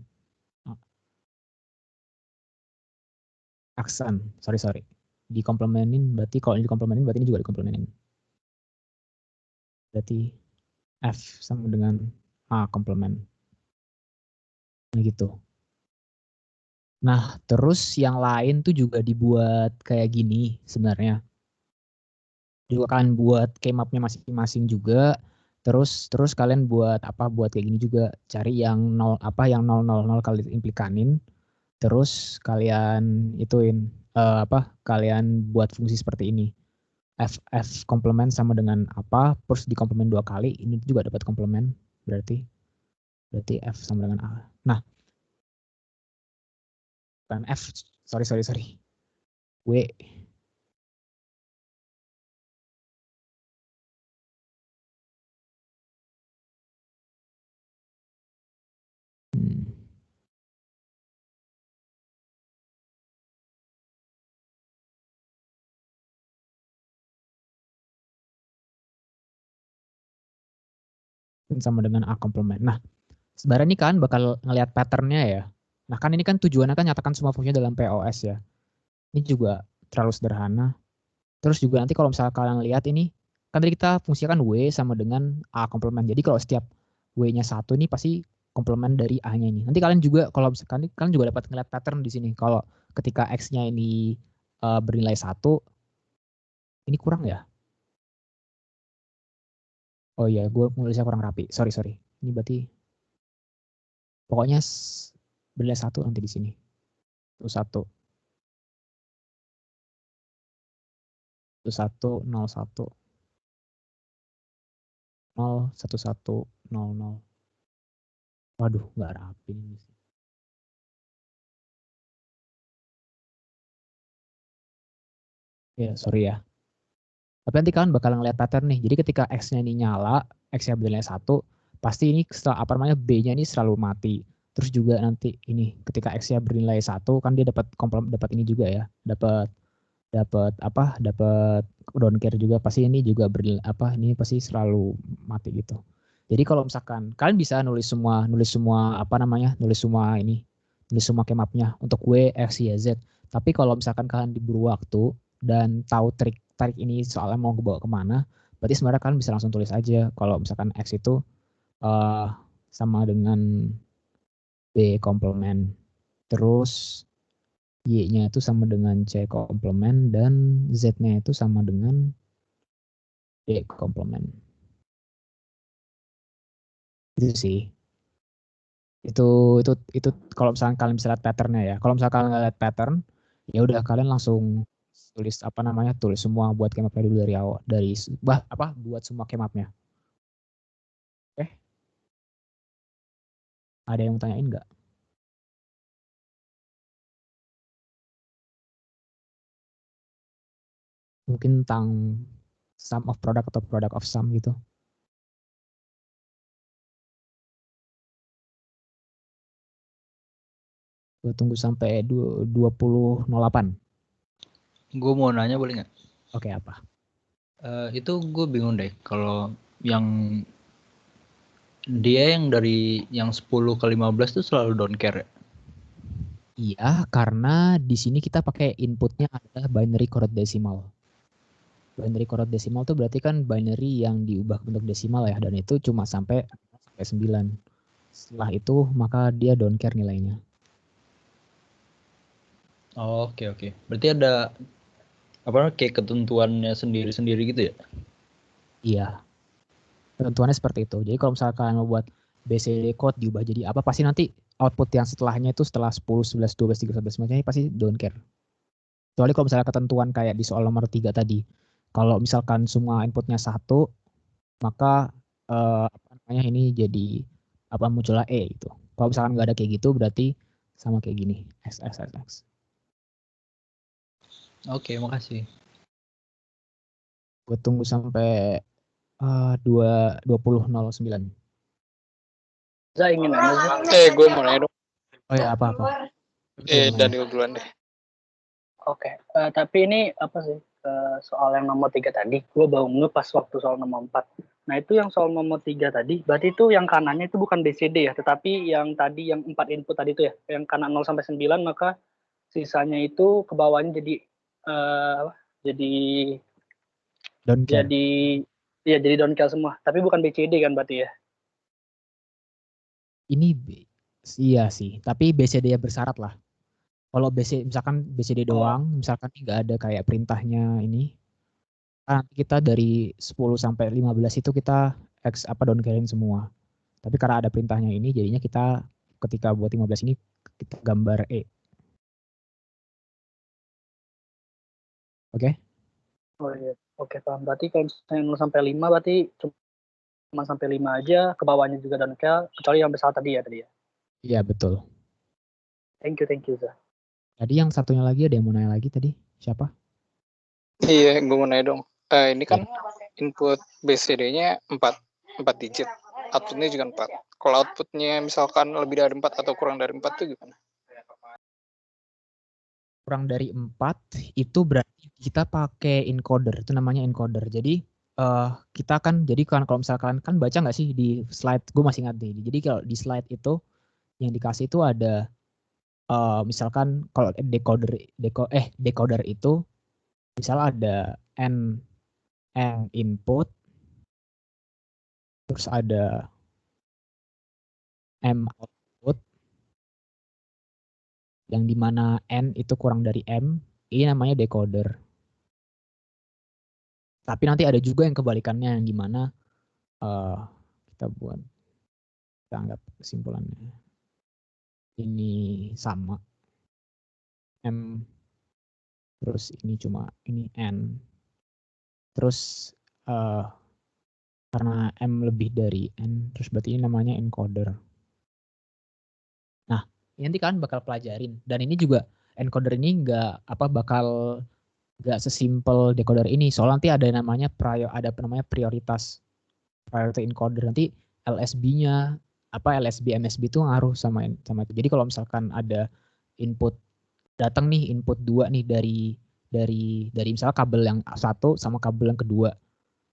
aksen. Sorry. Dikomplemenin berarti, kalau ini dikomplemenin berarti ini juga dikomplemenin. Berarti F sama dengan A komplement. Nah gitu. Nah, terus yang lain tuh juga dibuat kayak gini sebenarnya. Juga kalian buat K-mapnya masing-masing juga. Terus kalian buat buat kayak gini juga. Cari yang 0 yang 000 kalian implikanin. Terus kalian ituin kalian buat fungsi seperti ini. F komplement sama dengan terus dikomplement 2 kali. Ini juga dapat komplement. Berarti F sama dengan A. Nah, bukan F, sorry. W. Sama dengan A komplement. Nah, sebenarnya ini kan bakal ngelihat patternnya ya. Nah kan ini kan tujuannya kan nyatakan semua fungsinya dalam POS ya. Ini juga terlalu sederhana. Terus juga nanti kalau misalnya kalian lihat ini, kan tadi kita fungsikan W sama dengan A komplement. Jadi kalau setiap W-nya 1 ini pasti komplement dari A-nya ini. Nanti kalian juga kalau misalkan kalian juga dapat ngeliat pattern di sini. Kalau ketika X-nya ini bernilai 1, ini kurang ya? Oh iya, gue nulisnya kurang rapi. Sorry. Ini berarti pokoknya bernilai 1 nanti di sini. Terus 1. 1, 0, 1. 0, 1, 1, 0, 0. Waduh, nggak rapi ini. Ya, sorry ya. Tapi nanti kalian bakal ngeliat pattern nih. Jadi ketika X-nya ini nyala, X-nya bernilai 1, pasti ini setelah B-nya ini selalu mati. Terus juga nanti ini ketika X-nya bernilai 1, kan dia dapat ini juga ya. Dapat don't care juga, pasti ini juga ini pasti selalu mati gitu. Jadi kalau misalkan kalian bisa nulis semua K-mapnya untuk W, X, Y, Z. Tapi kalau misalkan kalian diburu waktu dan tahu trik ini soalnya mau bawa kemana, berarti sebenarnya kalian bisa langsung tulis aja kalau misalkan X itu sama dengan B komplement. Terus Y-nya itu sama dengan C komplement dan Z-nya itu sama dengan D komplement. Itu sih. Itu kalau misalkan kalian bisa lihat patternnya ya. Kalau misalkan kalian lihat pattern, ya udah kalian langsung tulis tulis semua buat K-mapnya dulu dari awal, buat semua K-mapnya. Oke. Ada yang mau tanyain nggak? Mungkin tentang sum of product atau product of sum gitu. Gue tunggu sampai 20.08. Gue mau nanya boleh nggak? Oke, apa? Itu gue bingung deh kalau yang dia yang dari yang 10 ke 15 tuh selalu don't care ya? Iya, karena di sini kita pakai inputnya adalah binary coded decimal. Binary coded decimal tuh berarti kan binary yang diubah bentuk desimal ya, dan itu cuma sampai 9. Setelah itu maka dia don't care nilainya. Oh, oke. Berarti ada kayak ketentuannya sendiri-sendiri gitu ya? Iya. Ketentuannya seperti itu. Jadi kalau misalkan kalian mau buat BCD code diubah jadi apa, pasti nanti output yang setelahnya itu setelah 10, 11, 12, 13, 14 macamnya pasti don't care. Kecuali kalau misalnya ketentuan kayak di soal nomor 3 tadi. Kalau misalkan semua inputnya 1, maka ini jadi munculnya E gitu. Kalau misalkan nggak ada kayak gitu berarti sama kayak gini, X. Oke, makasih. Gue tunggu sampai 20.09. Saya ingin nanya. Gue mau nanya dong. Oh ya, apa? Daniel duluan deh. Oke, tapi ini apa sih soal yang nomor 3 tadi? Gue baru ngepas waktu soal nomor 4. Nah itu yang soal nomor 3 tadi, berarti itu yang kanannya itu bukan BCD ya, tetapi yang tadi yang 4 input tadi itu ya, yang kanan 0 sampai 9, maka sisanya itu ke bawahnya jadi Iya, jadi don't care semua. Tapi bukan BCD kan berarti ya? Ini iya sih, tapi BCD ya bersyarat lah. Kalau misalkan BCD doang, misalkan nggak ada kayak perintahnya ini, nanti kita dari 10 sampai 15 itu kita down carein semua. Tapi karena ada perintahnya ini, jadinya kita ketika buat 15 ini kita gambar E. Oke? Oh iya, oke paham. Berarti kalau misalnya 0 sampai 5 berarti cuma sampai 5 aja, ke bawahnya juga don't care, kecuali yang besar tadi ya? Iya, betul. Thank you, Zah. Tadi yang satunya lagi ada yang mau nanya lagi tadi? Siapa? Iya, gue mau nanya dong. Ini kan input BCD-nya 4 digit. Outputnya juga 4. Kalau outputnya misalkan lebih dari 4 atau kurang dari 4 itu gimana? Kurang dari 4 itu berarti kita pakai encoder, itu namanya encoder. Jadi kita jadi kalau misalkan kan baca nggak sih di slide, gue masih ingat nih. Jadi kalau di slide itu yang dikasih itu ada misalkan kalau decoder itu misal ada n input, terus ada m output, yang dimana n itu kurang dari m, ini namanya decoder. Tapi nanti ada juga yang kebalikannya, yang dimana kita anggap kesimpulannya ini sama m, terus ini n, terus karena m lebih dari n, terus berarti ini namanya encoder. Nah, ini nanti kalian bakal pelajarin, dan ini juga encoder ini bakal nggak sesimpel decoder ini, soalnya nanti ada namanya prioritas, priority encoder. Nanti LSB-nya LSB MSB itu ngaruh sama itu. Jadi kalau misalkan ada input datang nih, input 2 nih dari misalnya kabel yang satu sama kabel yang kedua.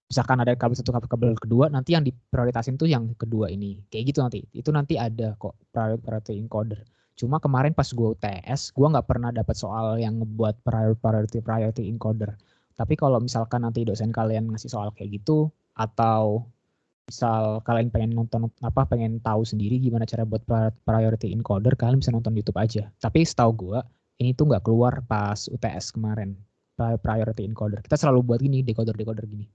Misalkan ada kabel satu kabel kedua, nanti yang diprioritasin tuh yang kedua ini. Kayak gitu nanti. Itu nanti ada kok priority encoder. Cuma kemarin pas gue UTS, gue nggak pernah dapat soal yang ngebuat priority encoder. Tapi kalau misalkan nanti dosen kalian ngasih soal kayak gitu, atau misal kalian pengen pengen tahu sendiri gimana cara buat priority encoder, kalian bisa nonton YouTube aja. Tapi setahu gue ini tuh nggak keluar pas UTS kemarin, priority encoder. Kita selalu buat gini, decoder gini.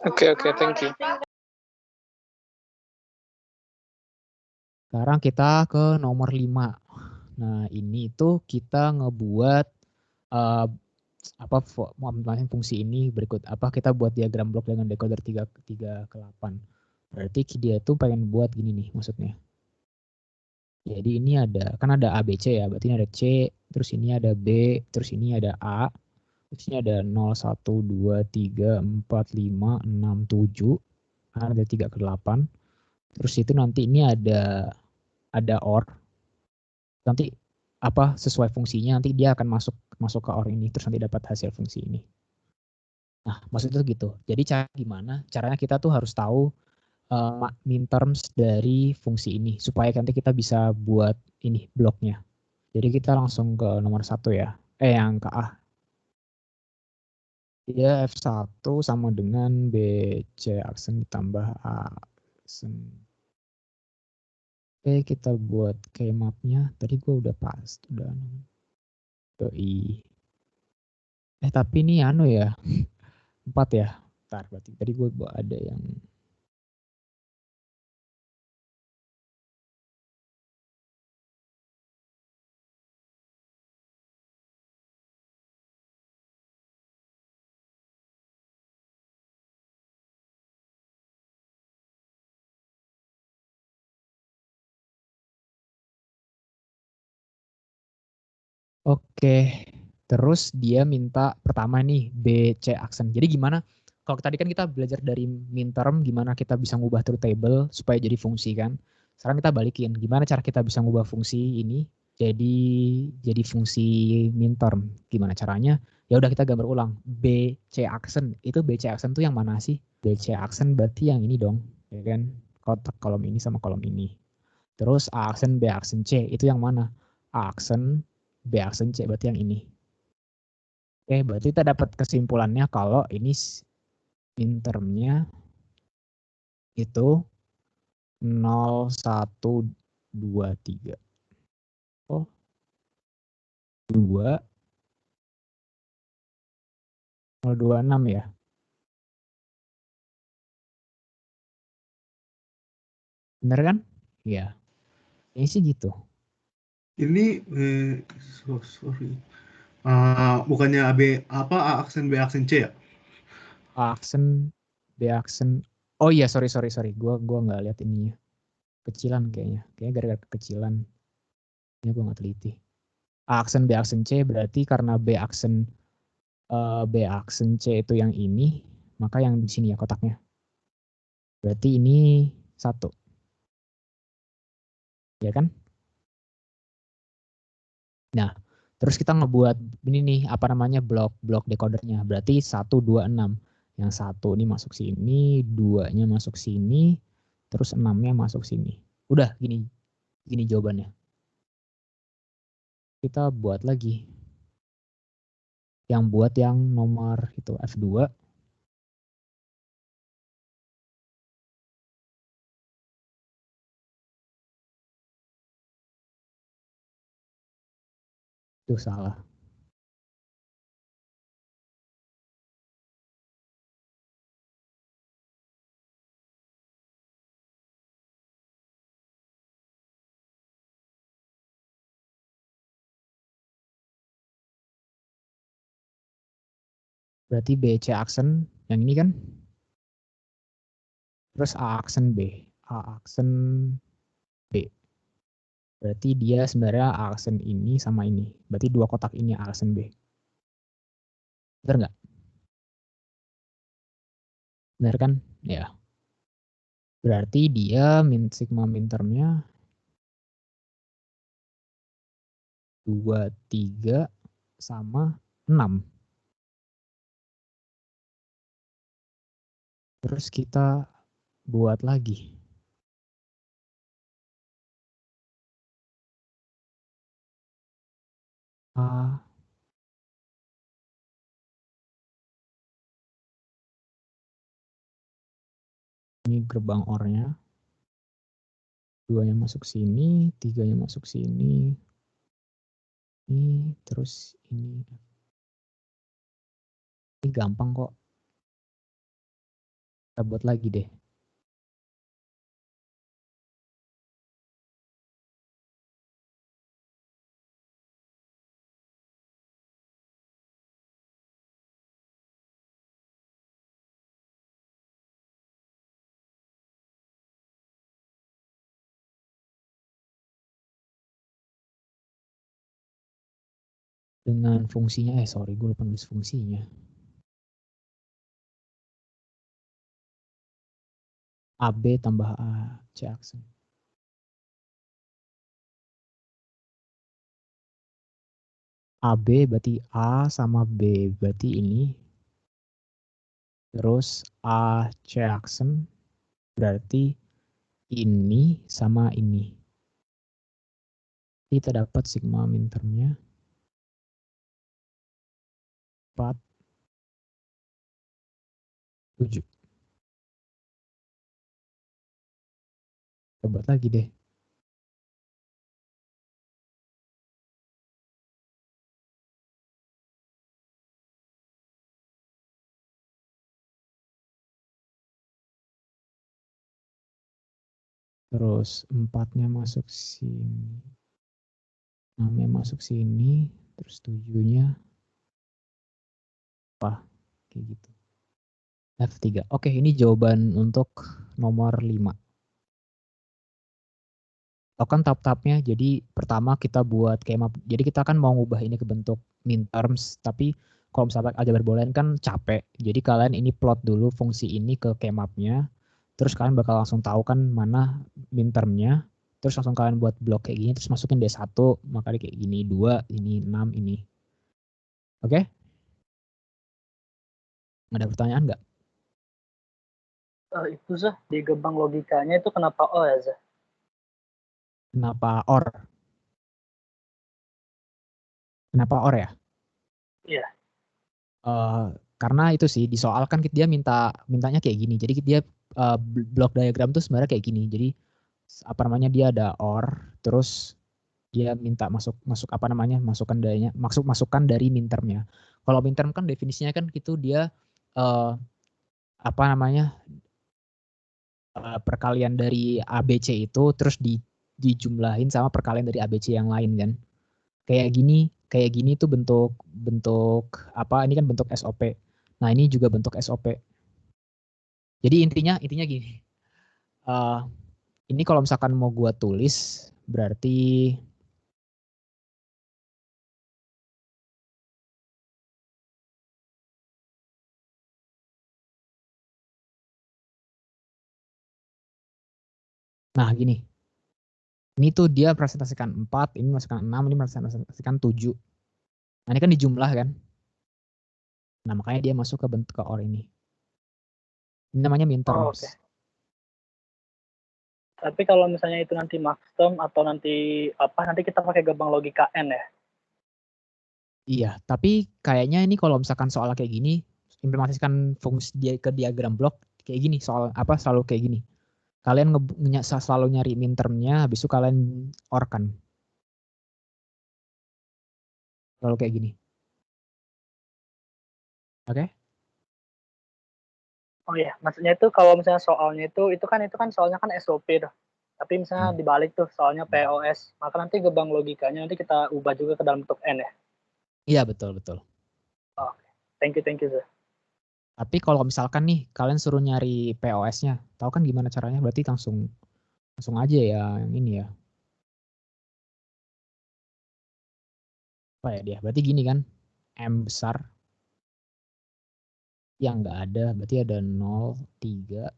Oke, thank you. Sekarang kita ke nomor 5. Nah, ini tuh kita ngebuat fungsi ini berikut kita buat diagram blok dengan decoder 3 ke 8. Berarti dia tuh pengen buat gini nih maksudnya. Jadi ini ada ABC ya, berarti ini ada C, terus ini ada B, terus ini ada A, terus ini ada 0, 1, 2, 3, 4, 5, 6, 7, ada 3 ke 8. Terus itu nanti ini ada OR. Nanti sesuai fungsinya nanti dia akan masuk ke OR ini, terus nanti dapat hasil fungsi ini. Nah, maksudnya gitu. Jadi gimana? Caranya kita tuh harus tahu min terms dari fungsi ini supaya nanti kita bisa buat ini bloknya. Jadi kita langsung ke nomor 1 ya. Yang ke A. Dia F1 sama dengan BC aksen ditambah A aksen. Oke, kita buat keymapnya. Tadi gue udah I. Tapi ini ya. 4 ya. Bentar, berarti tadi gue ada yang Oke, terus dia minta pertama nih BC aksen. Jadi gimana? Kalau tadi kan kita belajar dari min term, gimana kita bisa ngubah truth table supaya jadi fungsi kan. Sekarang kita balikin, gimana cara kita bisa ngubah fungsi ini jadi fungsi min term. Gimana caranya? Ya udah kita gambar ulang. BC aksen, itu BC aksen tuh yang mana sih? BC aksen berarti yang ini dong, ya kan? Kotak kolom ini sama kolom ini. Terus A aksen, B aksen, C itu yang mana? A aksen, B aksen, C berarti yang ini. Oke, berarti kita dapat kesimpulannya kalau ini mintermnya itu 0, 1, 2, 3. Oh, 2, 0, 2, 6 ya. Bener kan? Iya. Ini sih gitu. Ini sorry. Bukannya A aksen B aksen C ya? A aksen, B aksen. Oh iya, sorry. Gua nggak lihat ininya. Kecilan kayaknya. Kayaknya gara-gara kekecilan. Ini gua nggak teliti. A aksen, B aksen C berarti karena B aksen C itu yang ini, maka yang di sini ya kotaknya. Berarti ini 1. Ya kan? Nah, terus kita ngebuat ini nih apa namanya blok decodernya. Berarti 1, 2, 6. Yang 1 ini masuk sini, 2-nya masuk sini, terus 6-nya masuk sini. Udah gini jawabannya. Kita buat lagi. Yang buat yang nomor itu F2. Itu salah. Berarti BC aksen yang ini kan. Terus A aksen B. A aksen B. Berarti dia sebenarnya A aksen ini sama ini. Berarti 2 kotak ini A aksen B. Benar nggak? Benar kan? Ya. Berarti dia sigma mintermnya 2, 3 sama 6. Terus kita buat lagi. A. Ini gerbang OR-nya. 2-nya masuk sini, 3-nya masuk sini. Ini terus ini. Ini gampang kok. Kita buat lagi deh. Dengan fungsinya, sorry gue lupa nulis fungsinya. AB tambah A, C aksen. AB berarti A sama B, berarti ini. Terus A, C aksen, berarti ini sama ini. Kita dapat sigma mintermnya 4, 7. Coba lagi deh. Terus 4-nya masuk sini. 6-nya masuk sini. Terus 7-nya apa? Kayak gitu. F3. Oke, ini jawaban untuk nomor 5. Tahu kan tahap-tahapnya. Jadi pertama kita buat kemap. Jadi kita kan mau ngubah ini ke bentuk minterms. Tapi kalau misalnya aljabar boolean kan capek. Jadi kalian ini plot dulu fungsi ini ke kemapnya. Terus kalian bakal langsung tahu kan mana mintermnya. Terus langsung kalian buat blok kayak gini. Terus masukin D1. Makanya kayak gini. 2, ini 6, ini. Oke? Ada pertanyaan nggak? Itu Zah, di gerbang logikanya itu kenapa O ya Zah? Kenapa OR? Kenapa OR ya? Iya. Karena itu sih di soal kan dia mintanya kayak gini. Jadi dia block diagram tuh sebenarnya kayak gini. Jadi apa namanya dia ada OR, terus dia minta masuk apa namanya masukan dari mintermnya. Kalau minterm kan definisinya kan gitu dia apa namanya perkalian dari ABC itu terus dijumlahin sama perkalian dari ABC yang lain kan. Kayak gini tuh bentuk apa ini kan bentuk SOP. Nah, ini juga bentuk SOP. Jadi intinya gini. Ini kalau misalkan mau gua tulis berarti nah gini. Ini tuh dia presentasikan 4, ini masukkan 6, ini presentasikan 7. Nah, ini kan dijumlah kan. Nah, makanya dia masuk ke bentuk ke OR ini. Ini namanya minterms. Okay. Tapi kalau misalnya itu nanti maxterm atau nanti kita pakai gerbang logika N ya? Iya, tapi kayaknya ini kalau misalkan soal kayak gini, implementasikan fungsi dia ke diagram blok kayak gini, soal apa selalu kayak gini. Kalian selalu nyari mintermnya, habis itu kalian OR-kan. Selalu kayak gini. Oke? Oh iya, maksudnya itu kalau misalnya soalnya itu kan soalnya kan SOP tuh. Tapi misalnya dibalik tuh soalnya POS, maka nanti gerbang logikanya nanti kita ubah juga ke dalam bentuk N ya? Iya, betul. Oh, thank you sir. Tapi kalau misalkan nih kalian suruh nyari POS-nya, tahu kan gimana caranya? Berarti langsung aja ya yang ini ya. Apa ya dia? Berarti gini kan, M besar yang nggak ada, berarti ada 0, 3.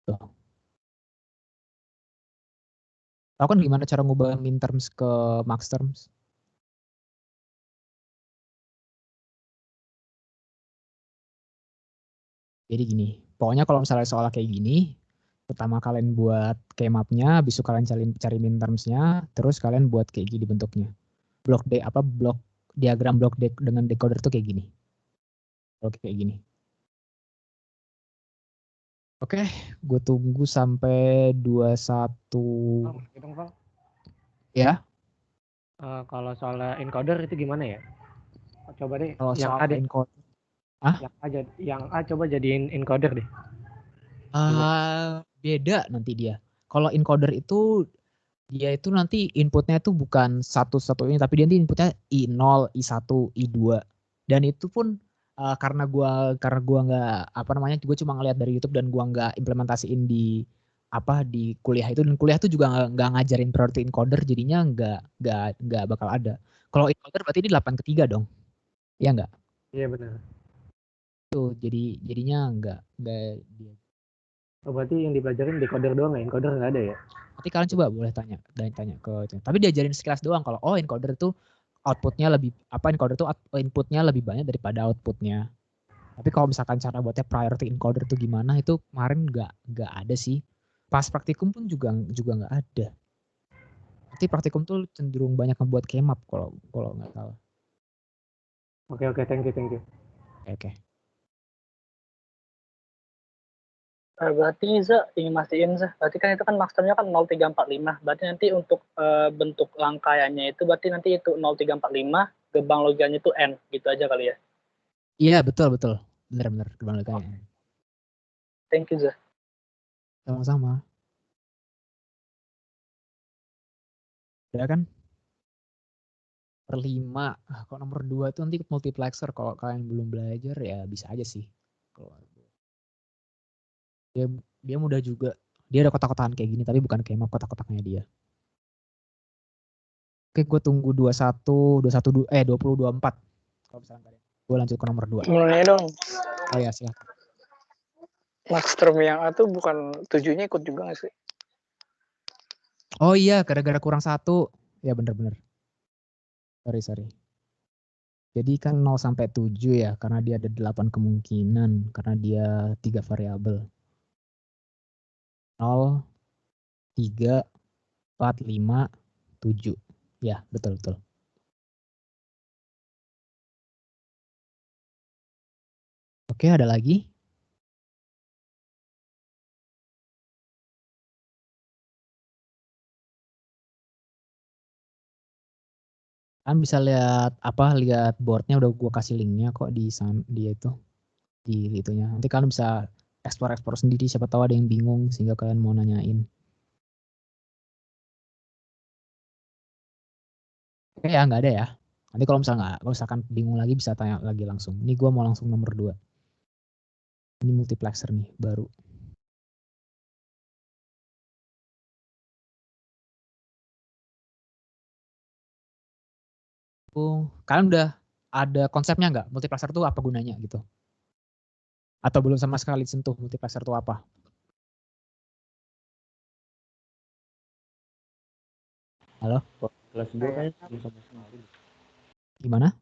Tuh. Tahu kan gimana cara ngubah minterms ke maxterms? Jadi gini, pokoknya kalau misalnya soal kayak gini, pertama kalian buat keymapnya, habis itu kalian cari mintermsnya, terus kalian buat kayak gini bentuknya. Diagram blok dengan decoder tuh kayak gini. Oke, kayak gini. Oke, gue tunggu sampai 21. Bang. Ya. Kalau soal encoder itu gimana ya? Coba deh. Kalau yang soal A encoder. Yang A coba jadiin encoder deh. Beda nanti dia. Kalau encoder itu dia itu nanti inputnya itu bukan satu-satunya, tapi dia nanti inputnya I0, I1, I2. Dan itu pun karena gua nggak apa namanya, gue cuma ngeliat dari YouTube dan gua nggak implementasiin di kuliah itu, dan kuliah itu juga nggak ngajarin priority encoder, jadinya nggak bakal ada. Kalau encoder berarti ini 8/3 dong, ya nggak? Iya benar. Tuh jadinya nggak dia. Oh, berarti yang dipelajarin decoder doang ya, encoder nggak ada ya? Nanti kalian coba boleh tanya ke, tapi diajarin sekilas doang kalau encoder itu outputnya lebih encoder itu inputnya lebih banyak daripada outputnya. Tapi kalau misalkan cara buatnya priority encoder itu gimana, itu kemarin nggak ada sih. Pas praktikum pun juga nggak ada. Nanti praktikum tuh cenderung banyak ngebuat keymap kalau nggak salah. Oke, thank you. Oke. Berarti ingin mastiin berarti kan itu kan maxtermnya kan 0345. Berarti nanti untuk bentuk rangkaiannya itu berarti nanti itu 0345, gerbang logikanya itu N, gitu aja kali ya? Iya, betul. Benar gerbang logikanya. Thank you, Zah. Sama-sama. Ya kan? Per 5. Kalau nomor 2 itu nanti multiplexer. Kalau kalian belum belajar ya bisa aja sih. Dia mudah juga. Dia ada kotak-kotakan kayak gini, tapi bukan keymap kotak-kotaknya dia. Oke, gue tunggu 20, 24. Kalau misalnya kalian. Gue lanjut ke nomor 2. Mulai dong. Oh ya, silakan. Maxterm yang A tuh bukan 7-nya ikut juga gak sih? Oh iya, gara-gara kurang 1. Ya bener. Sorry. Jadi kan 0 sampai 7 ya, karena dia ada 8 kemungkinan, karena dia 3 variabel. 0, 3, 4, 5, 7. Ya, betul. Oke, ada lagi? Kan bisa lihat boardnya udah gua kasih linknya kok di itu di itunya. Nanti kalian bisa explore sendiri, siapa tahu ada yang bingung sehingga kalian mau nanyain. Oke ya, nggak ada ya. Nanti kalau misalkan bingung lagi bisa tanya lagi langsung. Ini gua mau langsung nomor 2. Ini multiplexer nih baru. Kalian udah ada konsepnya nggak? Multiplexer itu apa gunanya gitu? Atau belum sama sekali sentuh multiplexer itu apa? Halo? Kelas 2 kan belum sama sekali. Gimana?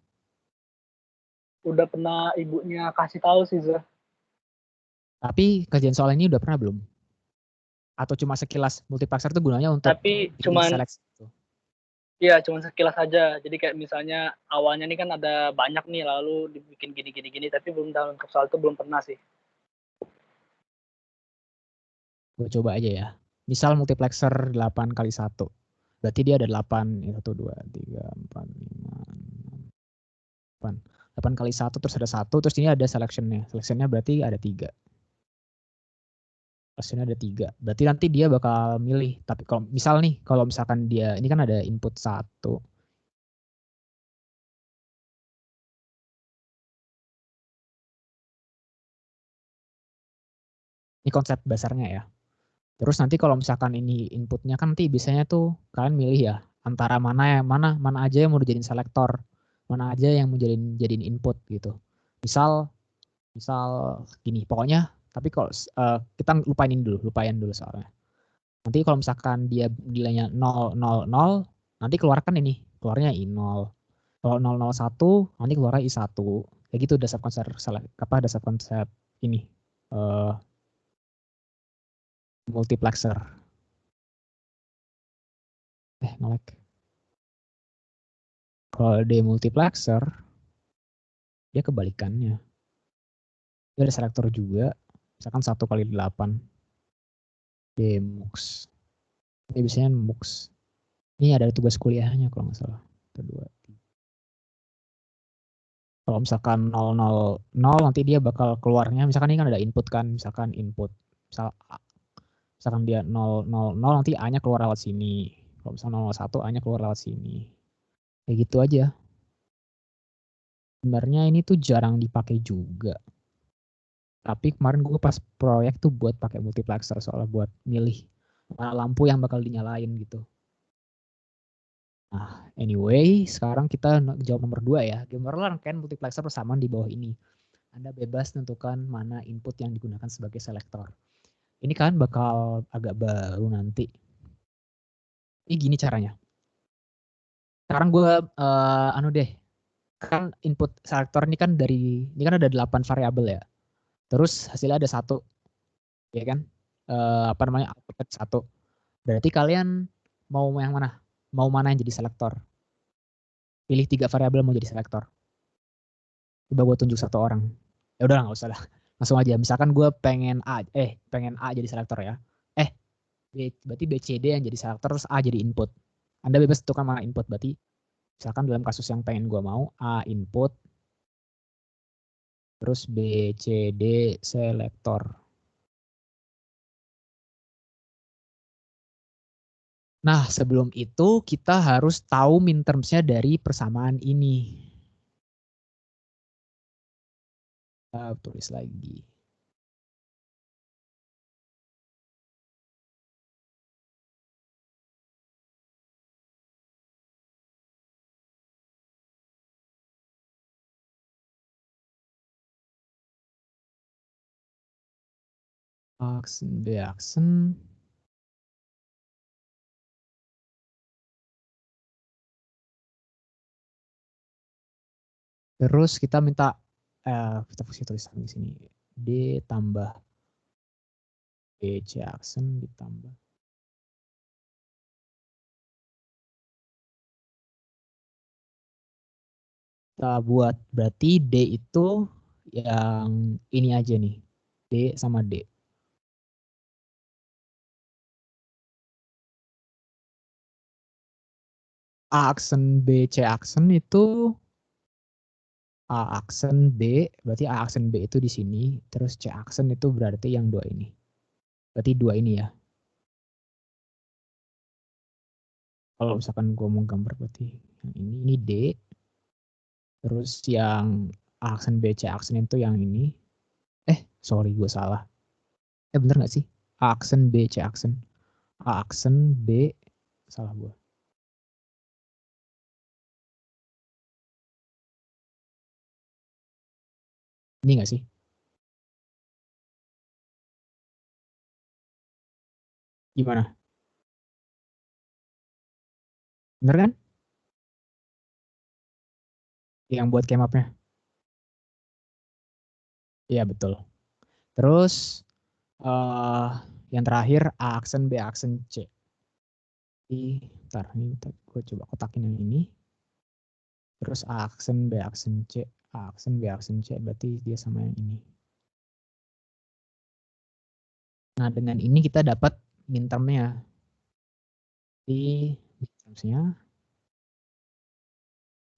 Udah pernah ibunya kasih tahu sih, Zah. Tapi kajian soal ini udah pernah belum? Atau cuma sekilas multiplexer itu gunanya untuk Tapi cuman seleksi gitu? Iya, cuman sekilas aja. Jadi kayak misalnya awalnya nih kan ada banyak nih, lalu dibikin gini, tapi belum dalam soal itu belum pernah sih. Gue coba aja ya. Misal multiplexer 8 kali 1. Berarti dia ada 8. 1, 2, 3, 4, 5, 6, 8. 8 kali 1 terus ada 1. Terus ini ada selectionnya. Selectionnya berarti ada 3. Selectionnya ada 3. Berarti nanti dia bakal milih. Tapi kalau misalkan dia, ini kan ada input 1. Ini konsep dasarnya ya. Terus nanti kalau misalkan ini inputnya kan nanti biasanya tuh kalian milih ya antara mana aja yang mau dijadiin selektor, mana aja yang mau jadiin input gitu. Misal gini, pokoknya tapi kalau kita lupain dulu soalnya. Nanti kalau misalkan dia nilainya 0, 0, 0, nanti keluarnya I0. Kalau 0, 0, 1, nanti keluarnya I1. Kayak gitu dasar konsep ini multiplexer. Ngelek. Kalau demultiplexer, dia kebalikannya. Dia ada selektor juga, misalkan 1 kali 8. Demux. Ini biasanya mux. Ini ada tugas kuliahnya kalau nggak salah. 2, 3. Kalau misalkan 0, 0, 0, nanti dia bakal keluarnya, misalkan ini kan ada input kan, misalkan input. Misalkan dia 0, 0, 0, nanti A-nya keluar lewat sini. Kalau misalkan 0, 1, A-nya keluar lewat sini. Kayak gitu aja. Sebenarnya ini tuh jarang dipakai juga. Tapi kemarin gue pas proyek tuh buat pakai multiplexer soalnya buat milih mana lampu yang bakal dinyalain gitu. Nah, anyway, sekarang kita jawab nomor 2 ya. Gamerlan kan multiplexer persamaan di bawah ini. Anda bebas tentukan mana input yang digunakan sebagai selektor. Ini kan bakal agak baru nanti. Ini gini caranya. Sekarang gue kan input selektor ini kan ada 8 variabel ya. Terus hasilnya ada 1. Ya kan? Output 1. Berarti kalian mau yang mana? Mau mana yang jadi selektor? Pilih 3 variabel mau jadi selektor. Coba gue tunjuk 1 orang. Ya udah nggak usah lah. Langsung aja. Misalkan gue pengen A jadi selektor ya. Berarti B, C, D yang jadi selektor, terus A jadi input. Anda bebas tentukan mana input. Berarti misalkan dalam kasus yang pengen gue mau, A input, terus B, C, D selektor. Nah, sebelum itu kita harus tahu min terms-nya dari persamaan ini. Tulis lagi. Aksen B aksen. Terus kita minta kita fungsi tulisan di sini D tambah BC aksen ditambah Kita buat berarti D itu yang ini aja nih. D sama D. A aksen B, C aksen itu A aksen B, berarti A aksen B itu di sini, terus C aksen itu berarti yang dua ini. Berarti dua ini ya. Kalau misalkan gue mau gambar berarti yang ini D, terus yang A aksen B, C aksen itu yang ini. Sorry gue salah. Bener nggak sih? A aksen B, C aksen. A aksen B, salah gue. Ini nggak sih? Gimana? Bener kan? Yang buat kemapnya. Iya betul. Terus yang terakhir A aksen B aksen C. Ntar gue coba kotakin yang ini. Terus A aksen B aksen C. A aksen B aksen C berarti dia sama yang ini. Nah dengan ini kita dapat mintermnya. Di mintermsnya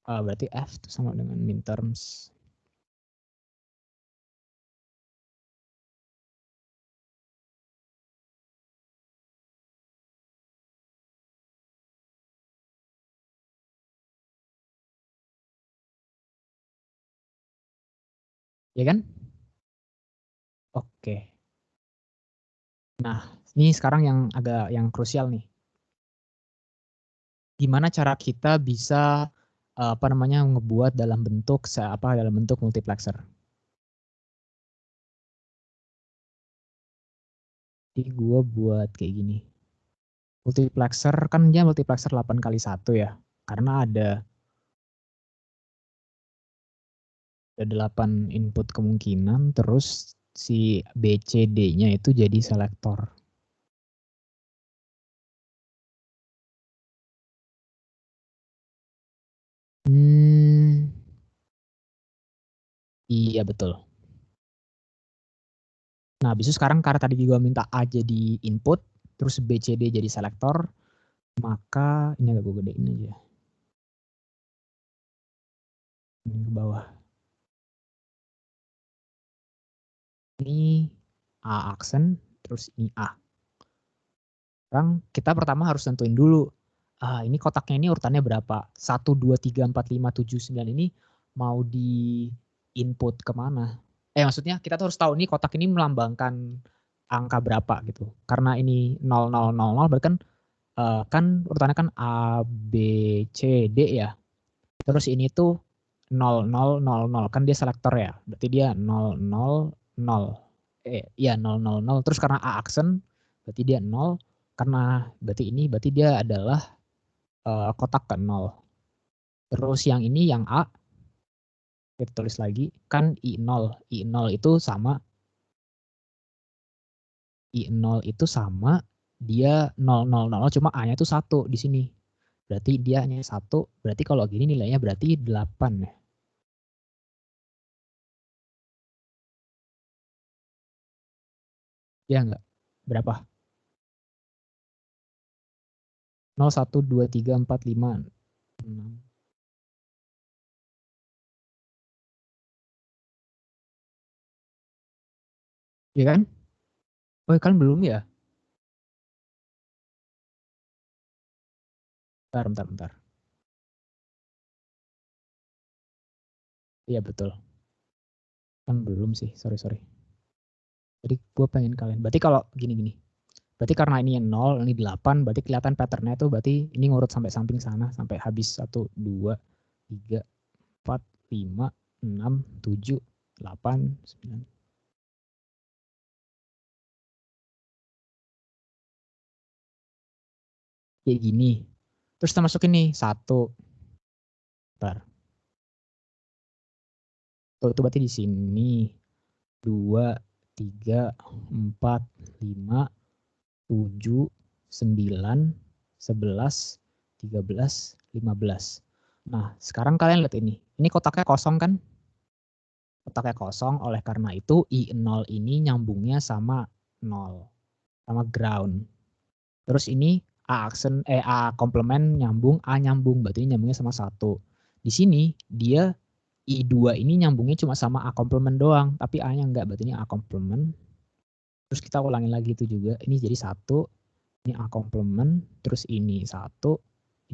berarti F itu sama dengan minterms. Ya kan? Oke. Nah, ini sekarang yang krusial nih. Gimana cara kita bisa ngebuat dalam bentuk multiplexer? Jadi gue buat kayak gini. Multiplexer kan dia multiplexer 8x1 ya. Karena ada 8 input kemungkinan, terus si BCD-nya itu jadi selektor. Iya betul. Nah, habis itu sekarang karena tadi juga minta A jadi input, terus BCD jadi selektor, maka ini agak gue gedein aja. Ini ke bawah. Ini A aksen, terus ini A. Sekarang kita pertama harus tentuin dulu. Ini kotaknya ini urutannya berapa? 1, 2, 3, 4, 5, 7, 9 ini mau di input kemana? Maksudnya kita tuh harus tahu nih kotak ini melambangkan angka berapa gitu. Karena ini 0, 0, 0, 0 berarti kan urutannya kan A, B, C, D ya. Terus ini tuh 0, 0, 0, 0. Kan dia selektor ya. Berarti dia 0, 0, 0. Ya 0, 0, 0. Terus karena A aksen berarti dia 0. Karena berarti dia adalah kotak ke 0. Terus yang ini yang A, kita tulis lagi, kan I0. I0 itu sama dia 0, 0, 0, cuma A-nya itu 1 di sini. Berarti dia hanya 1, berarti kalau gini nilainya berarti 8 ya. Ya enggak? Berapa? 0, 1, 2, 3, 4, 5, 6. Iya kan? Kan belum ya? Bentar. Iya betul. Kan belum sih, sorry. Jadi gue pengen kalian, berarti kalau gini. Berarti karena ini 0, ini 8, berarti kelihatan patternnya tuh berarti ini ngurut sampai samping sana, sampai habis 1, 2, 3, 4, 5, 6, 7, 8, 9. Kayak gini. Terus kita masukin nih 1. Bentar. Tuh, itu berarti di sini 2, 3, 4, 5, 7, 9, 11, 13, 15. Nah, sekarang kalian lihat ini. Ini kotaknya kosong kan? Kotaknya kosong, oleh karena itu I0 ini nyambungnya sama 0. Sama ground. Terus ini A komplement nyambung, A nyambung. Berarti ini nyambungnya sama 1. Di sini dia I2 ini nyambungnya cuma sama A komplement doang. Tapi A-nya enggak, berarti ini A komplement. Terus kita ulangin lagi itu juga. Ini jadi 1. Ini A komplement. Terus ini 1.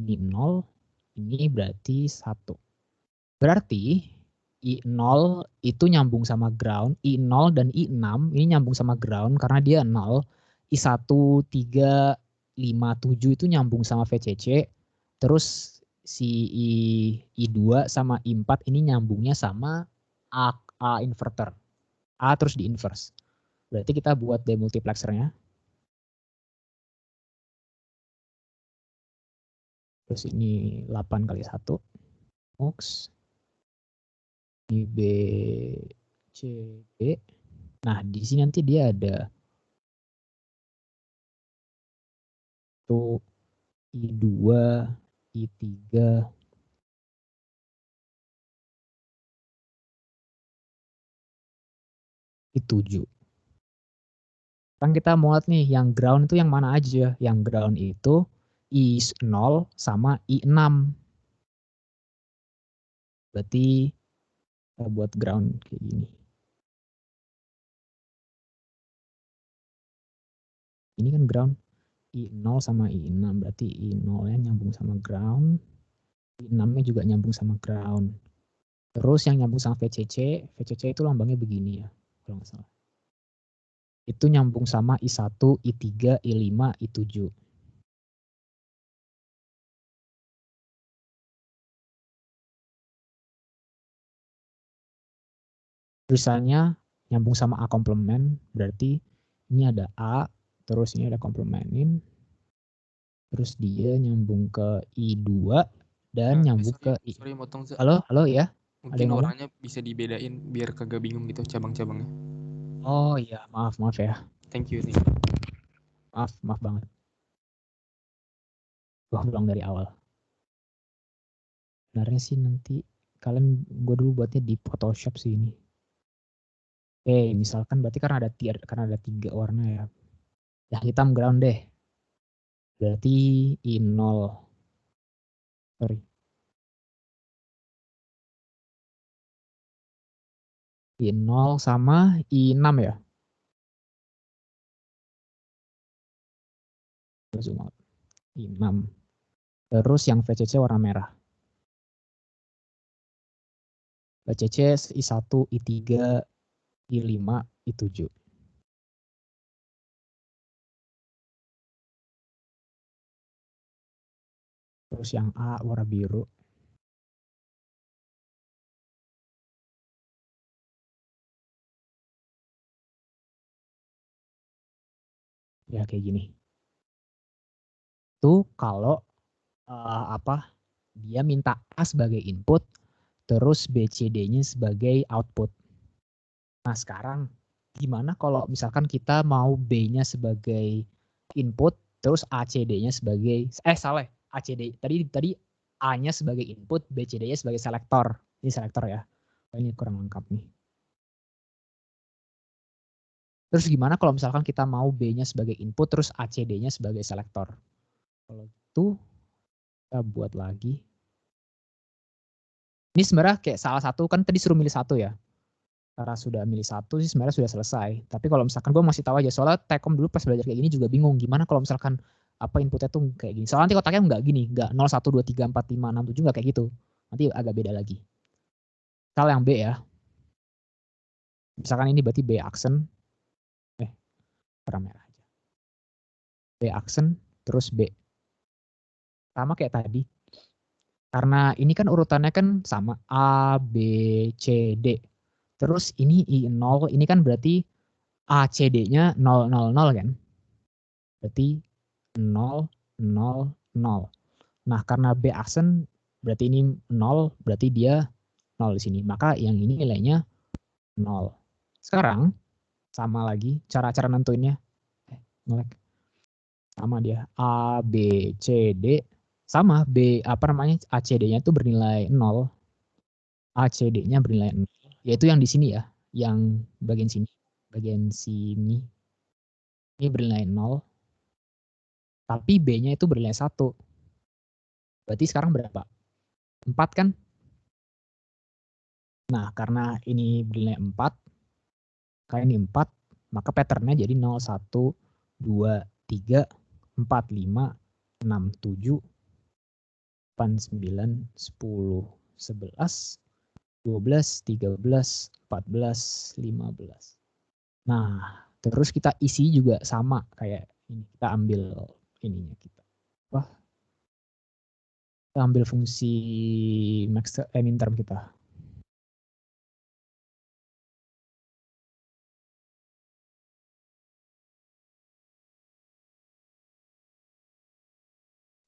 Ini 0. Ini berarti 1. Berarti I0 itu nyambung sama ground. I0 dan I6 ini nyambung sama ground karena dia 0. I1, 3, 5, 7 itu nyambung sama VCC. Terus si I2 sama I4 ini nyambungnya sama A inverter. A terus di inverse. Berarti kita buat demultiplexernya. Terus ini 8 kali 1. Mux. Ini B, C, D. Nah, di sini nanti dia ada tuh I2, I3, I7. Sekarang kita mau lihat nih, yang ground itu yang mana aja. Yang ground itu I0 sama I6. Berarti kita buat ground kayak gini. Ini kan ground I0 sama I6. Berarti I0-nya nyambung sama ground. I6-nya juga nyambung sama ground. Terus yang nyambung sama VCC itu lambangnya begini ya, kalau nggak salah. Itu nyambung sama I1, I3, I5, I7. Tulisannya nyambung sama A komplement, berarti ini ada A, terus ini ada komplemenin, terus dia nyambung ke I2 dan nyambung ke I. Sorry motong. Halo ya? Mungkin orangnya bisa dibedain biar kagak bingung gitu cabang-cabangnya. Oh iya, maaf ya. Thank you. Maaf banget. Gua ulang dari awal. Sebenarnya sih nanti kalian gue dulu buatnya di Photoshop sih ini. Misalkan berarti karena ada 3 warna ya. Yang hitam ground deh. Berarti I0. Sorry. I0 sama I6 ya. Zoom out. I6. Terus yang VCC warna merah. VCC I1, I3, I5, I7. Terus yang A warna biru. Ya kayak gini. Itu kalau dia minta A sebagai input, terus BCD-nya sebagai output. Nah sekarang gimana kalau misalkan kita mau B-nya sebagai input, terus ACD-nya sebagai ACD tadi A-nya sebagai input, BCD-nya sebagai selektor. Ini selektor ya. Ini kurang lengkap nih. Terus gimana kalau misalkan kita mau B-nya sebagai input, terus ACD-nya sebagai selektor? Kalau itu kita buat lagi. Ini sebenarnya kayak salah satu, kan tadi suruh milih satu ya. Karena sudah milih satu sih sebenarnya sudah selesai. Tapi kalau misalkan gue masih tahu aja, soalnya Tekom dulu pas belajar kayak gini juga bingung. Gimana kalau misalkan inputnya tuh kayak gini. Soalnya nanti kotaknya nggak gini, nggak 0, 1, 2, 3, 4, 5, 6, 7 nggak kayak gitu. Nanti agak beda lagi. Misal yang B ya. Misalkan ini berarti B aksen. Warna merah aja. B aksen, terus B. Sama kayak tadi. Karena ini kan urutannya kan sama A, B, C, D. Terus ini I0, ini kan berarti ACD-nya 0, 0, 0 kan? Berarti 0, 0, 0. Nah karena B aksen berarti ini 0, berarti dia 0 di sini. Maka yang ini nilainya 0. Sekarang sama lagi cara-cara nentuinnya. Sama dia A, B, C, D. Sama ACD-nya itu bernilai 0. ACD-nya bernilai 0. Yaitu yang di sini ya, yang bagian sini. Bagian sini. Ini bernilai 0. Tapi B-nya itu bernilai 1. Berarti sekarang berapa? 4 kan? Nah, karena ini bernilai 4, karena ini 4, maka patternnya jadi 0, 1, 2, 3, 4, 5, 6, 7, 8, 9, 10, 10, 11, 12, 13, 14, 15. Nah, terus kita isi juga sama kayak ini. Kita ambil ininya kita. Wah. Kita ambil fungsi minterm kita.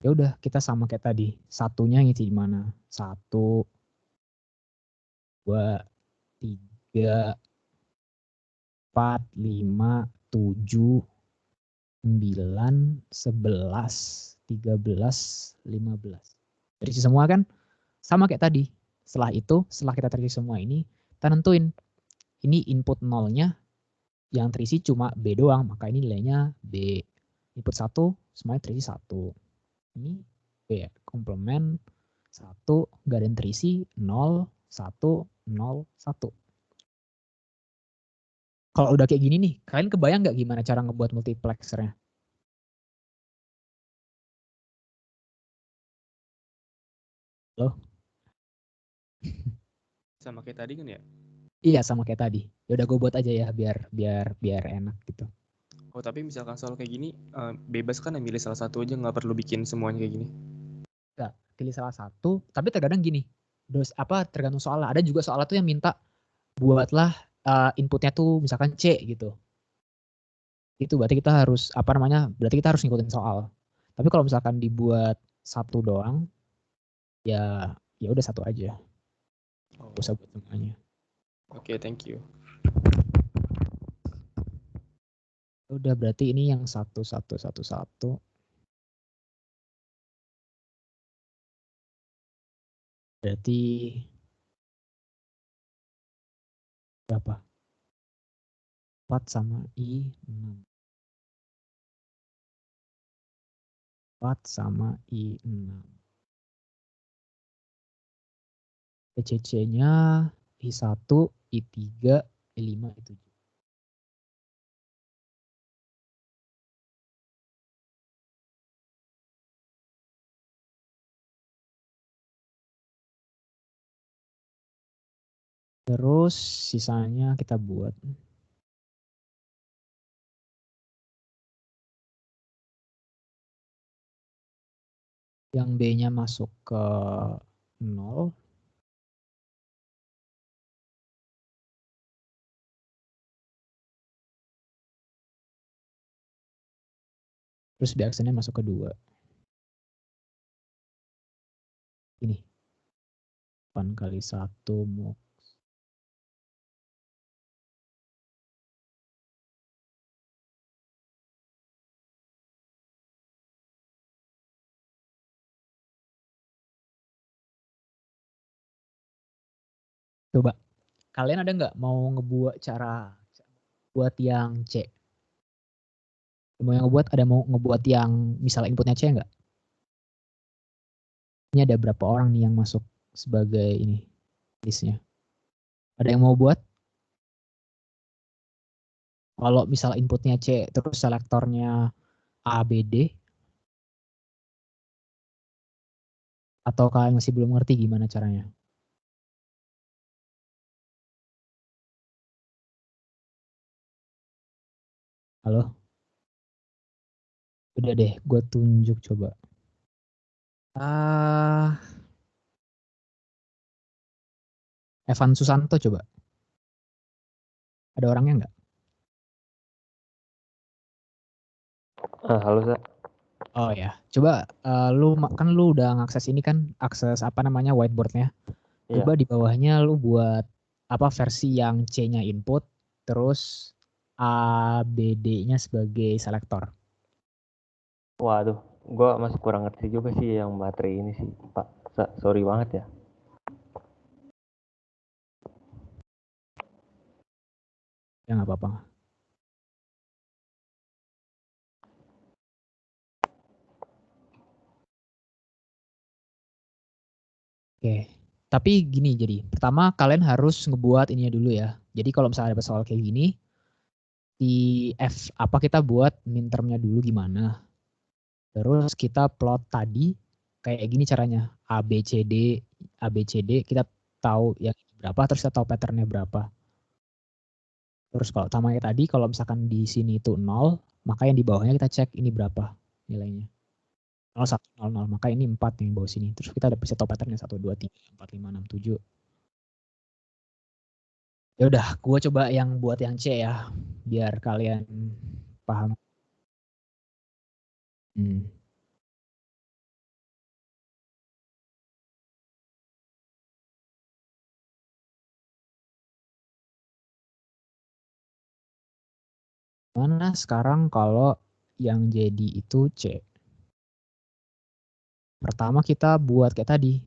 Ya udah, kita sama kayak tadi. Satunya ngisi di mana? 1, 2, 3, 4, 5, 7, 9, 11, 13, 15. Terisi semua kan? Sama kayak tadi. Setelah itu, setelah kita terisi semua ini, kita nentuin. Ini input nolnya yang terisi cuma B doang, maka ini nilainya B. Input 1, semuanya terisi 1. Ini B ya, komplement 1, nggak ada yang terisi, 0, 1, 0, 1. Kalau udah kayak gini nih, kalian kebayang nggak gimana cara ngebuat multiplexernya? Loh? Sama kayak tadi kan ya? Iya, sama kayak tadi. Ya udah gue buat aja ya biar enak gitu. Oh, tapi misalkan soal kayak gini, bebas kan milih salah satu aja, nggak perlu bikin semuanya kayak gini? Nggak, pilih salah satu, tapi terkadang gini, tergantung soalnya. Ada juga soalnya tuh yang minta buatlah inputnya tuh misalkan C gitu. Itu berarti kita harus berarti kita harus ngikutin soal. Tapi kalau misalkan dibuat satu doang, ya udah satu aja. Gak usah buat semuanya. Oke, thank you. Udah, berarti ini yang 1, 1, 1, 1. Berarti berapa? 4 sama I 6. 4 sama I 6. PCC-nya I1, I3, I5, I7. Terus sisanya kita buat. Yang B-nya masuk ke 0. Terus B aksennya masuk ke 2. Ini. 8 kali 1 mux. Coba, kalian ada nggak mau ngebuat cara buat yang C? Mau ngebuat yang misalnya inputnya C nggak? Ini ada berapa orang nih yang masuk sebagai ini listnya? Ada yang mau buat? Kalau misal inputnya C terus selektornya A, B, D, atau kalian masih belum ngerti gimana caranya? Halo? Udah deh, gue tunjuk coba. Evan Susanto coba. Ada orangnya nggak? Halo, Sa. Oh ya, coba lu udah ngakses ini kan, akses whiteboardnya. Coba di bawahnya lu buat versi yang C-nya input, terus A, B, D-nya sebagai selektor. Waduh, Gue masih kurang ngerti juga sih yang materi ini sih, Pak. Sorry banget ya. Ya nggak apa-apa. Oke, tapi gini jadi. Pertama kalian harus ngebuat ininya dulu ya. Jadi kalau misalnya ada soal kayak gini, di kita buat mintermnya dulu gimana. Terus kita plot tadi kayak gini caranya. A, B, C, D, kita tahu yang berapa, terus kita tahu patternnya berapa. Terus kalau tamanya tadi, kalau misalkan di sini itu 0, maka yang di bawahnya kita cek ini berapa nilainya. 0, 1, 0, 0. Maka ini 4 yang bawah sini. Terus kita bisa tahu patternnya 1, 2, 3, 4, 5, 6, 7. Ya udah, gue coba yang buat yang C ya, biar kalian paham. Mana sekarang kalau yang jadi itu C. Pertama kita buat kayak tadi.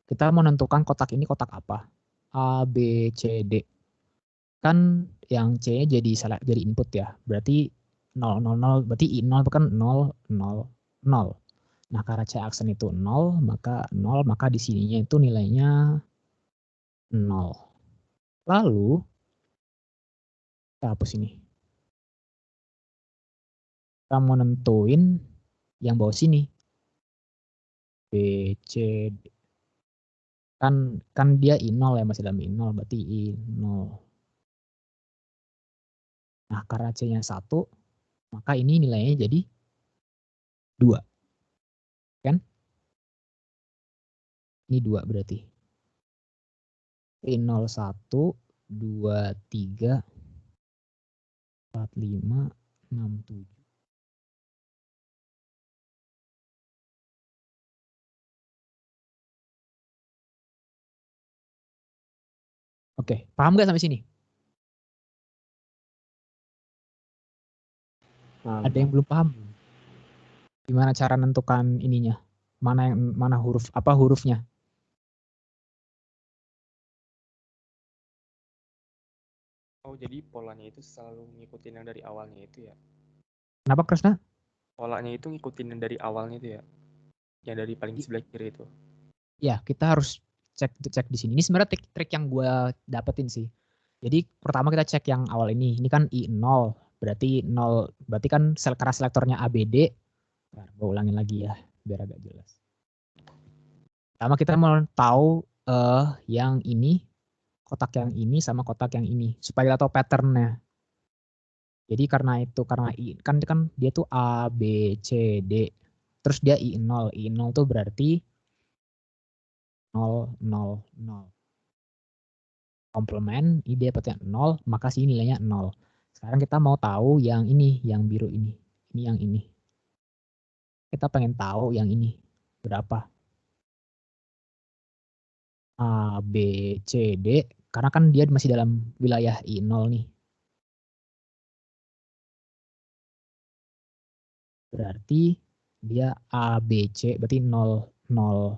Kita menentukan kotak ini kotak apa. A, B, C, D. Kan yang C-nya jadi input ya. Berarti 0, 0, 0. Berarti I0 kan 0, 0, 0. Nah karena C aksen itu 0, maka di sininya itu nilainya 0. Lalu, kita hapus ini. Kita mau nentuin yang bawah sini. B, C, D. Kan dia I0 ya, masih dalam I0, berarti I0. Nah, karena C-nya 1, maka ini nilainya jadi 2. Kan? Ini 2 berarti. I0, 1, 2, 3, 4, 5, 6, 7. Oke, paham nggak sampai sini? Ada yang belum paham? Gimana cara menentukan ininya? Mana hurufnya? Oh, jadi polanya itu selalu ngikutin yang dari awalnya itu ya? Kenapa, Krisna? Polanya itu ngikutin yang dari awalnya itu ya? Yang dari paling sebelah kiri itu. Ya, kita harus cek di sini. Ini sebenarnya trik yang gue dapetin sih. Jadi pertama kita cek yang awal ini. Ini kan I0. Berarti 0. Berarti kan karena selektornya ABD. Bentar, gue ulangin lagi ya. Biar agak jelas. Pertama kita mau tahu yang ini. Kotak yang ini sama kotak yang ini. Supaya kita tahu patternnya. Jadi karena kan dia tuh A, B, C, D. Terus dia I0. I0 tuh berarti 0, 0, 0. Komplement, ini dia dapatnya 0, maka sini nilainya 0. Sekarang kita mau tahu yang ini, yang biru ini. Ini yang ini. Kita pengen tahu yang ini, berapa. A, B, C, D. Karena kan dia masih dalam wilayah I0 nih. Berarti dia A, B, C, berarti 0, 0,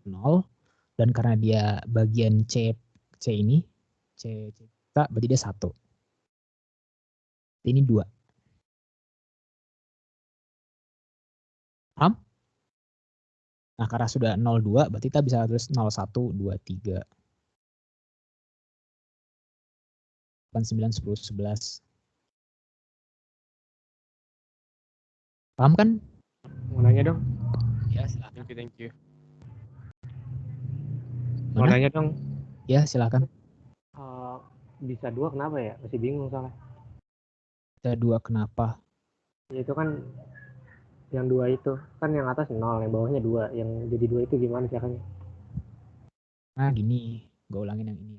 0. Dan karena dia bagian C ini, C kita berarti dia 1. Ini 2. Paham? Nah, karena sudah 02, berarti kita bisa tulis 01, 2, 3. 8, 9, 10, 11. Paham kan? Mau nanya dong? Ya, silakan. Thank you. Mau nanya dong? Ya, silakan. Bisa 2 kenapa ya? Masih bingung soalnya. Bisa 2 kenapa? Ya itu kan yang 2 itu kan yang atas 0, yang bawahnya 2, yang jadi 2 itu gimana caranya? Nah gini, gue ulangin yang ini.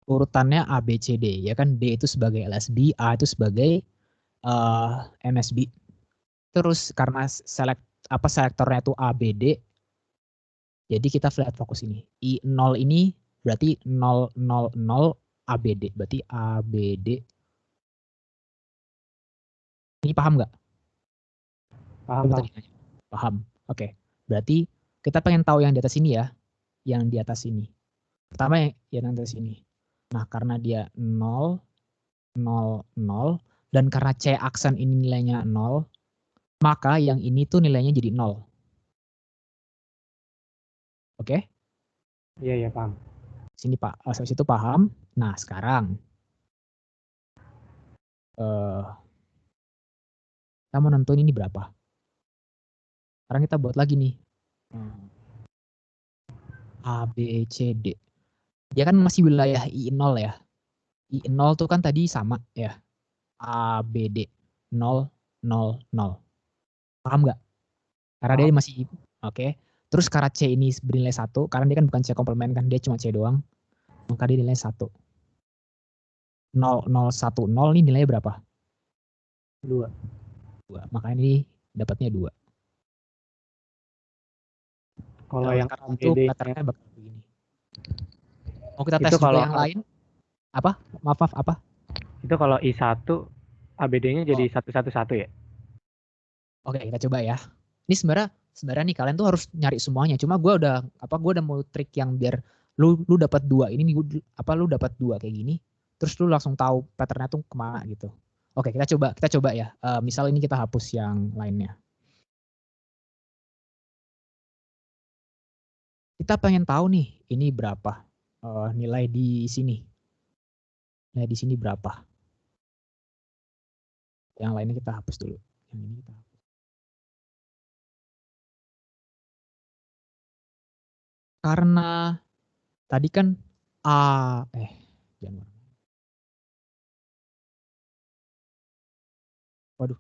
Urutannya A, B, C, D, ya kan? D itu sebagai LSB, A itu sebagai MSB. Terus karena selektornya itu A, B, D, jadi kita lihat fokus ini. I0 ini Berarti 0, 0, 0 ABD. Berarti ABD. Ini paham nggak? Paham, Coba paham. tadi nanya. Paham. Oke. Berarti kita pengen tahu yang di atas ini ya. Yang di atas ini. Pertama yang di atas ini. Nah, karena dia 0, 0, 0. Dan karena C aksen ini nilainya 0. Maka yang ini tuh nilainya jadi 0. Oke? Iya, paham. Sini Pak, sampai situ paham. Nah, sekarang kita mau nentuin ini berapa. Sekarang kita buat lagi nih. A, B, C, D. Dia kan masih wilayah I0 ya. I0 tuh kan tadi sama ya. A, B, D. 0, 0, 0. Paham nggak? Karena dia masih, oke. Terus karena C ini bernilai 1, karena dia kan bukan C komplement kan, dia cuma C doang. Maka dia nilai 1. 0, 0, 1, 0 ini nilainya berapa? 2. Maka ini dapatnya 2. Kalau Nah, yang sekarang itu patternnya bakal begini. Mau kita tes itu juga kalau yang lain? Apa? Maaf, apa? Itu kalau I1 ABD-nya jadi 111 ya? Oke, kita coba ya. Ini sebenarnya nih kalian tuh harus nyari semuanya. Cuma gue udah mau trik yang biar lu dapat 2 ini lu dapat 2 kayak gini. Terus lu langsung tahu patternnya tuh kemana gitu. Oke, kita coba ya. Misal ini kita hapus yang lainnya. Kita pengen tahu nih ini berapa nilai di sini. Nilai di sini berapa? Yang lainnya kita hapus dulu. Yang ini kita hapus. Karena tadi kan jangan. Waduh.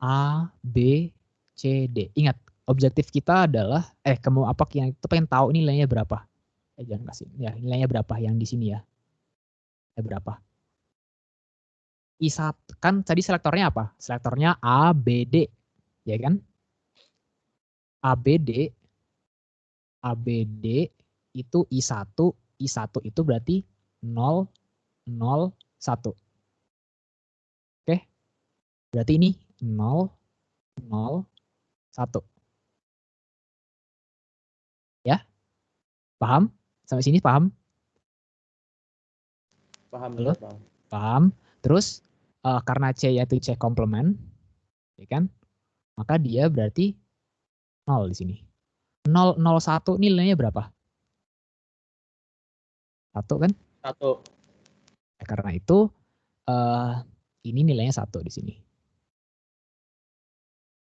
A, B, C, D. Ingat, objektif kita adalah kamu yang itu pengen tahu ini nilainya berapa. Jangan kasih. Ya, nilainya berapa yang di sini ya. Berapa? I1 kan tadi selektornya apa? Selektornya A, B, D. Ya kan? A, B, D itu I1 itu berarti 0, 0, 1. Oke? Berarti ini 0, 0, 1. Ya? Paham? Sampai sini paham? Paham. Halo? Paham. Terus karena C yaitu C komplement, ya kan? Maka dia berarti 0 di sini. 0, 0, 1 nilainya berapa? 1 kan? 1. Karena itu ini nilainya 1 di sini.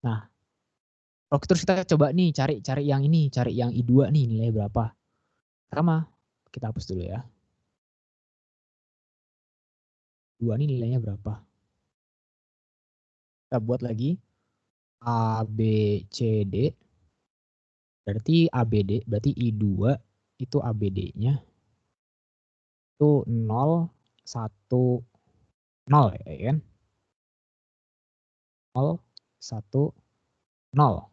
Nah, terus kita coba nih cari yang ini, cari yang I2 nih nilainya berapa? Sama, kita hapus dulu ya. 2 ini nilainya berapa? Kita buat lagi A, B, C, D. Berarti ABD, berarti I2 itu ABD-nya itu 0, 1, 0 ya kan? 0, 1, 0.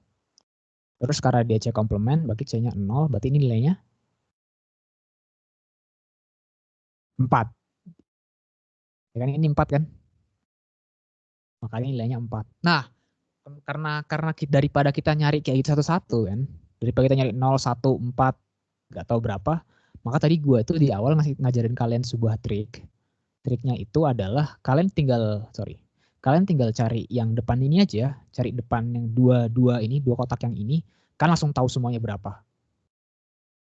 Terus karena dia C komplement, berarti C-nya 0, berarti ini nilainya 4. Ya kan ini 4 kan? Makanya nilainya 4. Nah, karena daripada kita nyari kayak gitu satu-satu kan, daripada kita nyari 0, 1, 4, nggak tahu berapa, maka tadi gue itu di awal ngajarin kalian sebuah trik. Triknya itu adalah kalian tinggal cari yang depan ini aja, cari depan yang dua kotak yang ini, kan langsung tahu semuanya berapa.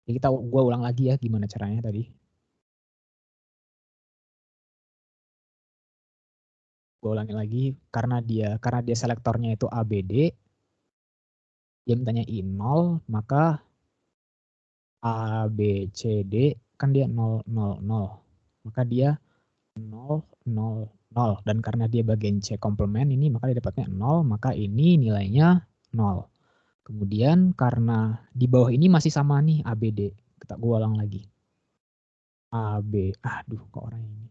Jadi gue ulang lagi ya gimana caranya tadi. Gue ulangi lagi karena dia selektornya itu ABD, dia mintanya I0, maka A, B, C, D kan dia 0, 0, 0. Maka dia 0, 0, 0. Dan karena dia bagian C komplement ini, maka dia dapatnya 0, maka ini nilainya 0. Kemudian karena di bawah ini masih sama nih ABD. Kita gue ulang lagi. AB, aduh kok orang ini.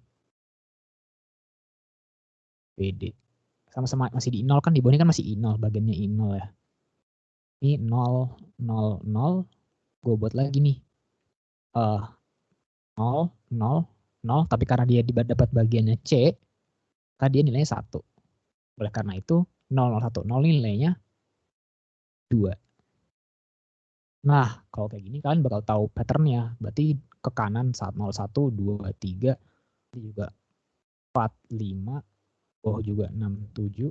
BD. sama-sama masih di nol kan, di bawah ini kan masih i0, bagiannya i0 ya. Ini 0, 0, 0, gue buat lagi nih. 0, 0, 0, tapi karena dia dapat bagiannya C, maka dia nilainya 1. Oleh karena itu 0, 0, 1, 0 nilainya 2. Nah, kalau kayak gini kalian bakal tahu patternnya. Berarti ke kanan saat 0, 1, 2, 3, juga 4, 5, bawah juga 6, 7.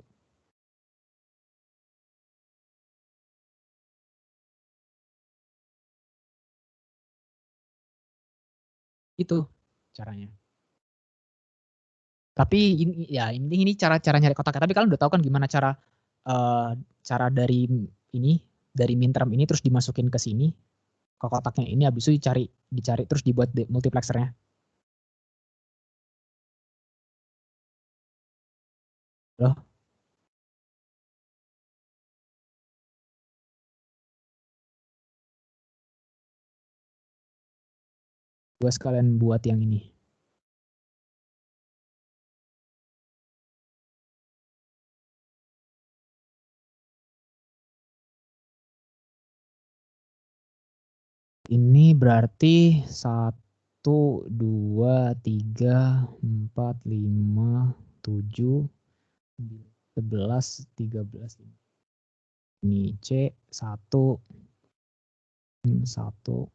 Itu caranya. Tapi ini cara nyari kotaknya. Tapi kalian udah tahu kan gimana cara dari min term ini terus dimasukin ke sini ke kotaknya ini, habis itu dicari terus dibuat multiplexernya. Loh. Gue sekalian buat yang ini. Ini berarti 1, 2, 3, 4, 5, 7, 11, 13. Ini C, 1, 1.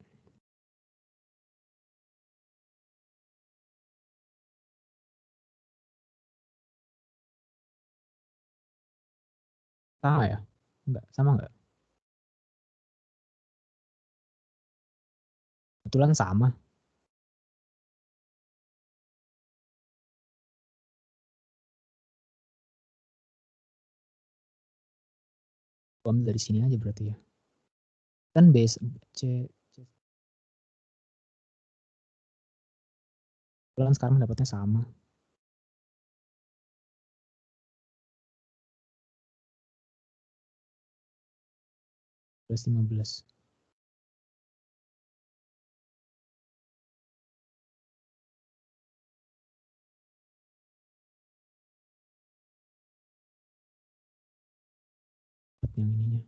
Sama ya? Enggak, sama enggak? Kebetulan sama. Ambil dari sini aja berarti ya. Kan base C. Kebetulan sekarang dapatnya sama. Plus 15. Yang ininya.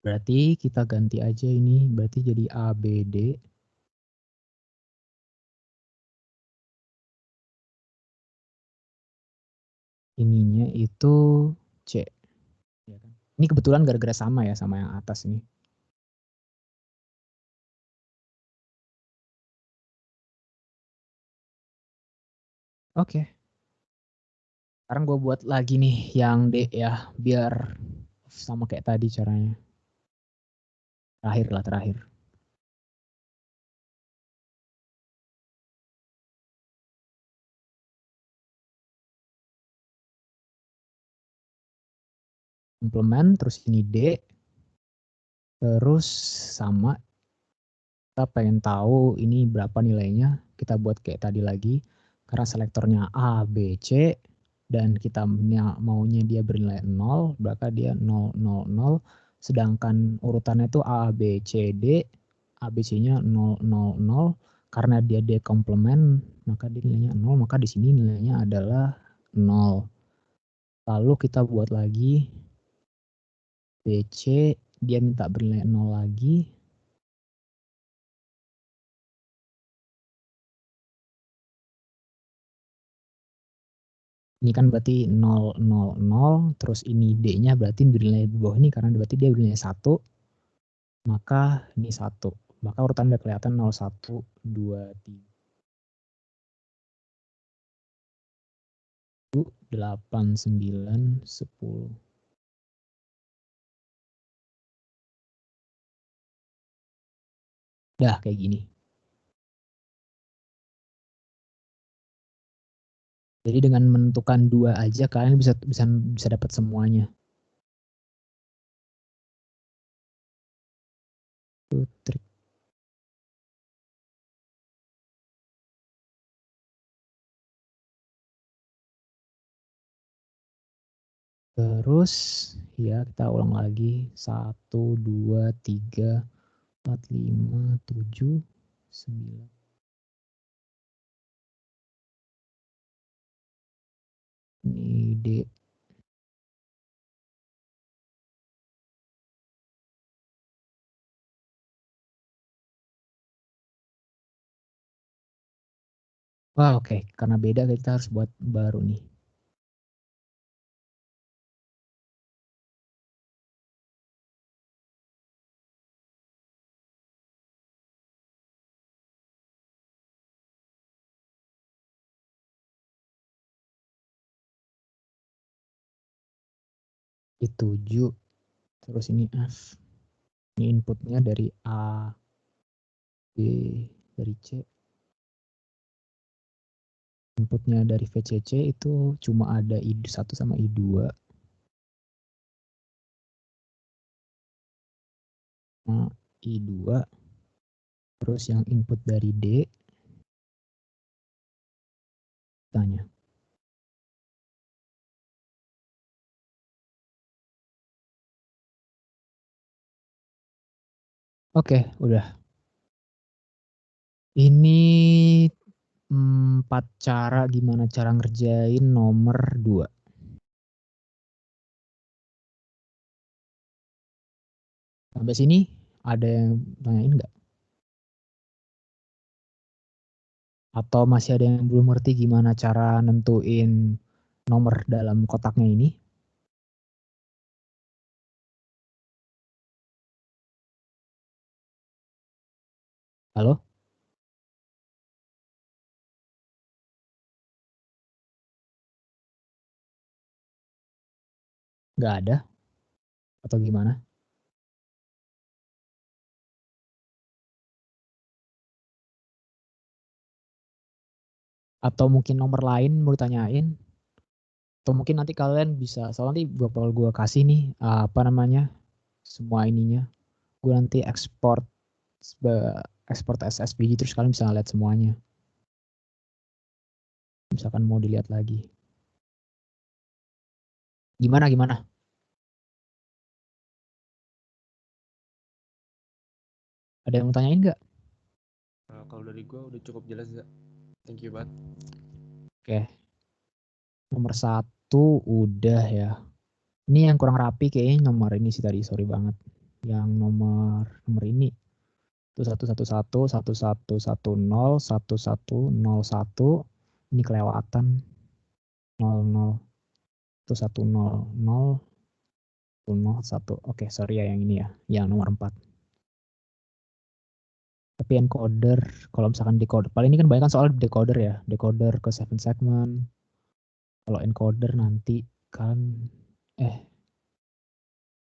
Berarti kita ganti aja ini, berarti jadi ABD. Ininya itu C. Ini kebetulan gara-gara sama ya sama yang atas ini. Oke. Sekarang gue buat lagi nih yang D ya, biar sama kayak tadi caranya. Terakhir. Implement, terus ini D. Terus sama. Kita pengen tahu ini berapa nilainya. Kita buat kayak tadi lagi. Karena selektornya A, B, C. Dan kita maunya dia bernilai 0, maka dia 0, 0, 0. Sedangkan urutannya itu A, B, C, D. A, B, C-nya 0, 0, 0. Karena dia D komplement, maka dia nilainya 0. Maka di sini nilainya adalah 0. Lalu kita buat lagi BC, dia minta bernilai 0 lagi. Ini kan berarti 0, 0, 0, terus ini D-nya berarti bernilai di bawah ini karena berarti dia bernilai 1, maka ini 1. Maka urutan udah kelihatan 0, 1, 2, 3, 8, 9, 10. Dah kayak gini. Jadi dengan menentukan 2 aja kalian bisa dapat semuanya. Itu trik. Terus ya kita ulang lagi 1, 2, 3, 4, 5, 7, 9. Ini D. Wah oke, karena beda kita harus buat baru nih. I7, terus ini F. Ini inputnya dari A, B, dari C. Inputnya dari VCC itu cuma ada I1 sama I2. Nah, I2. Terus yang input dari D. Tanya. Oke, udah. Ini 4 cara gimana cara ngerjain nomor 2. Sampai sini ada yang tanyain nggak? Atau masih ada yang belum ngerti gimana cara nentuin nomor dalam kotaknya ini? Halo? Nggak ada? Atau gimana? Atau mungkin nomor lain mau ditanyain? Atau mungkin nanti kalian bisa, soalnya nanti bakal gue kasih nih, apa namanya, semua ininya. Gue nanti ekspor SSVG terus kalian bisa lihat semuanya. Misalkan mau dilihat lagi. Gimana? Ada yang mau tanyain nggak? Kalau dari gue udah cukup jelas, Za. Thank you banget. Oke. Nomor 1 udah ya. Ini yang kurang rapi kayaknya nomor ini sih tadi, sorry banget. Yang nomor ini. Itu 111, 1110, 1101. Ini kelewatan. 00. Itu 100, 101. Oke, sorry ya yang ini ya. Yang nomor 4. Tapi encoder, kalau misalkan decoder, paling ini kan banyak kan soal decoder ya. Decoder ke 7 segment. Kalau encoder nanti kan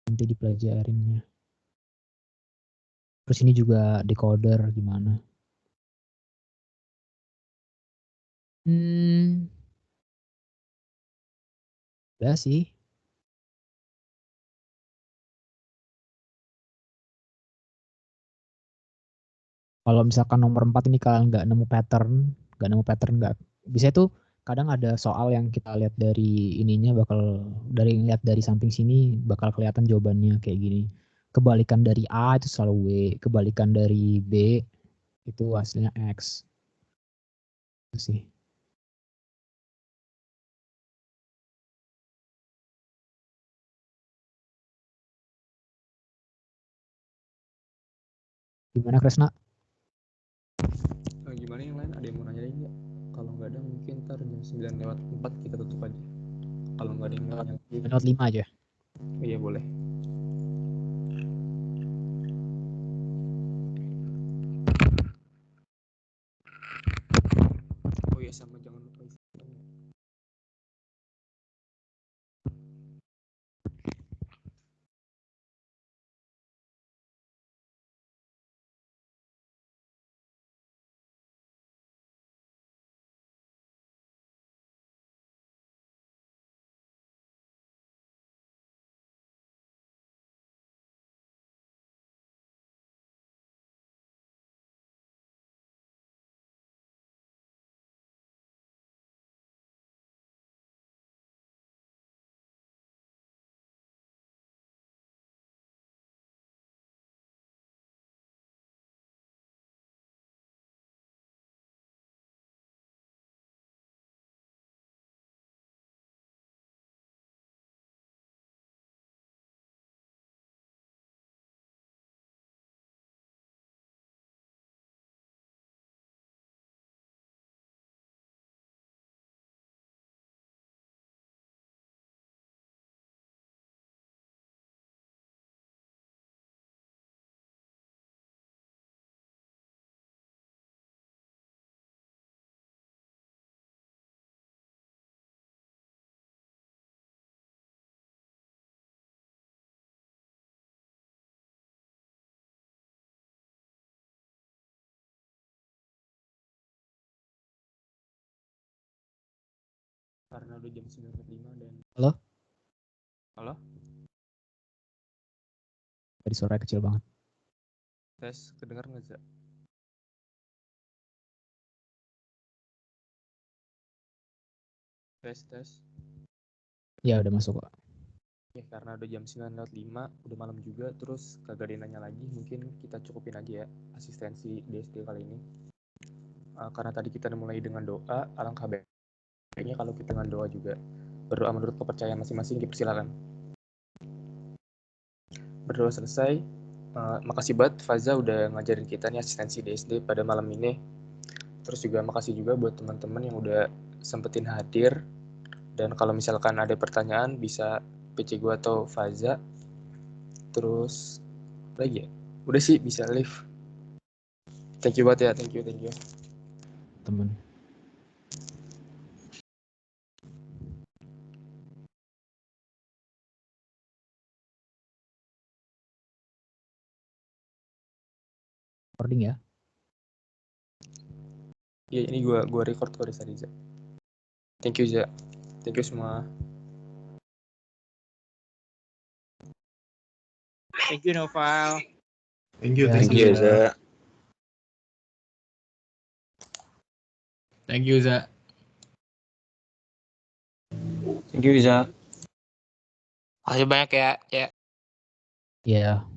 nanti dipelajarinnya. Terus ini juga decoder gimana? Udah sih. Kalau misalkan nomor 4 ini kalian nggak nemu pattern, nggak bisa itu kadang ada soal yang kita lihat dari ininya dari lihat dari samping sini bakal kelihatan jawabannya kayak gini. Kebalikan dari A itu selalu W, kebalikan dari B itu hasilnya X. Itu sih. Gimana Kresna? Gimana yang lain? Ada yang mau nanyain nggak? Kalau nggak ada mungkin ntar jam 9:04 kita tutup aja. Kalau nggak ada yang nanya lagi. Menit 5 aja. Iya boleh. Oh iya sama jangan lupa Karena udah jam 9.05 dan... Halo? Halo? Tadi suara kecil banget. Tes, kedengar nggak, Za? Tes. Ya udah masuk kok. Ya, karena udah jam 9.05, udah malam juga, terus kagak ada yang nanya lagi, mungkin kita cukupin aja ya asistensi DSD kali ini. Karena tadi kita mulai dengan doa, alangkah baiknya kalau kita dengan doa juga. Berdoa menurut kepercayaan masing-masing, dipersilakan. Berdoa selesai. Makasih banget Faza udah ngajarin kita nih asistensi DSD pada malam ini. Terus juga makasih juga buat teman-teman yang udah sempetin hadir. Dan kalau misalkan ada pertanyaan bisa PC gue atau Faza. Terus lagi ya? Udah sih bisa live. Thank you banget ya, thank you. Temen. Recording ya? Iya, ini gua record kok dari Za. Thank you Za. Thank you semua. Thank you Noval. Thank you, Ya, Thank you, Za. Thank you, Za. Thank you, Za. Makasih banyak ya. Iya.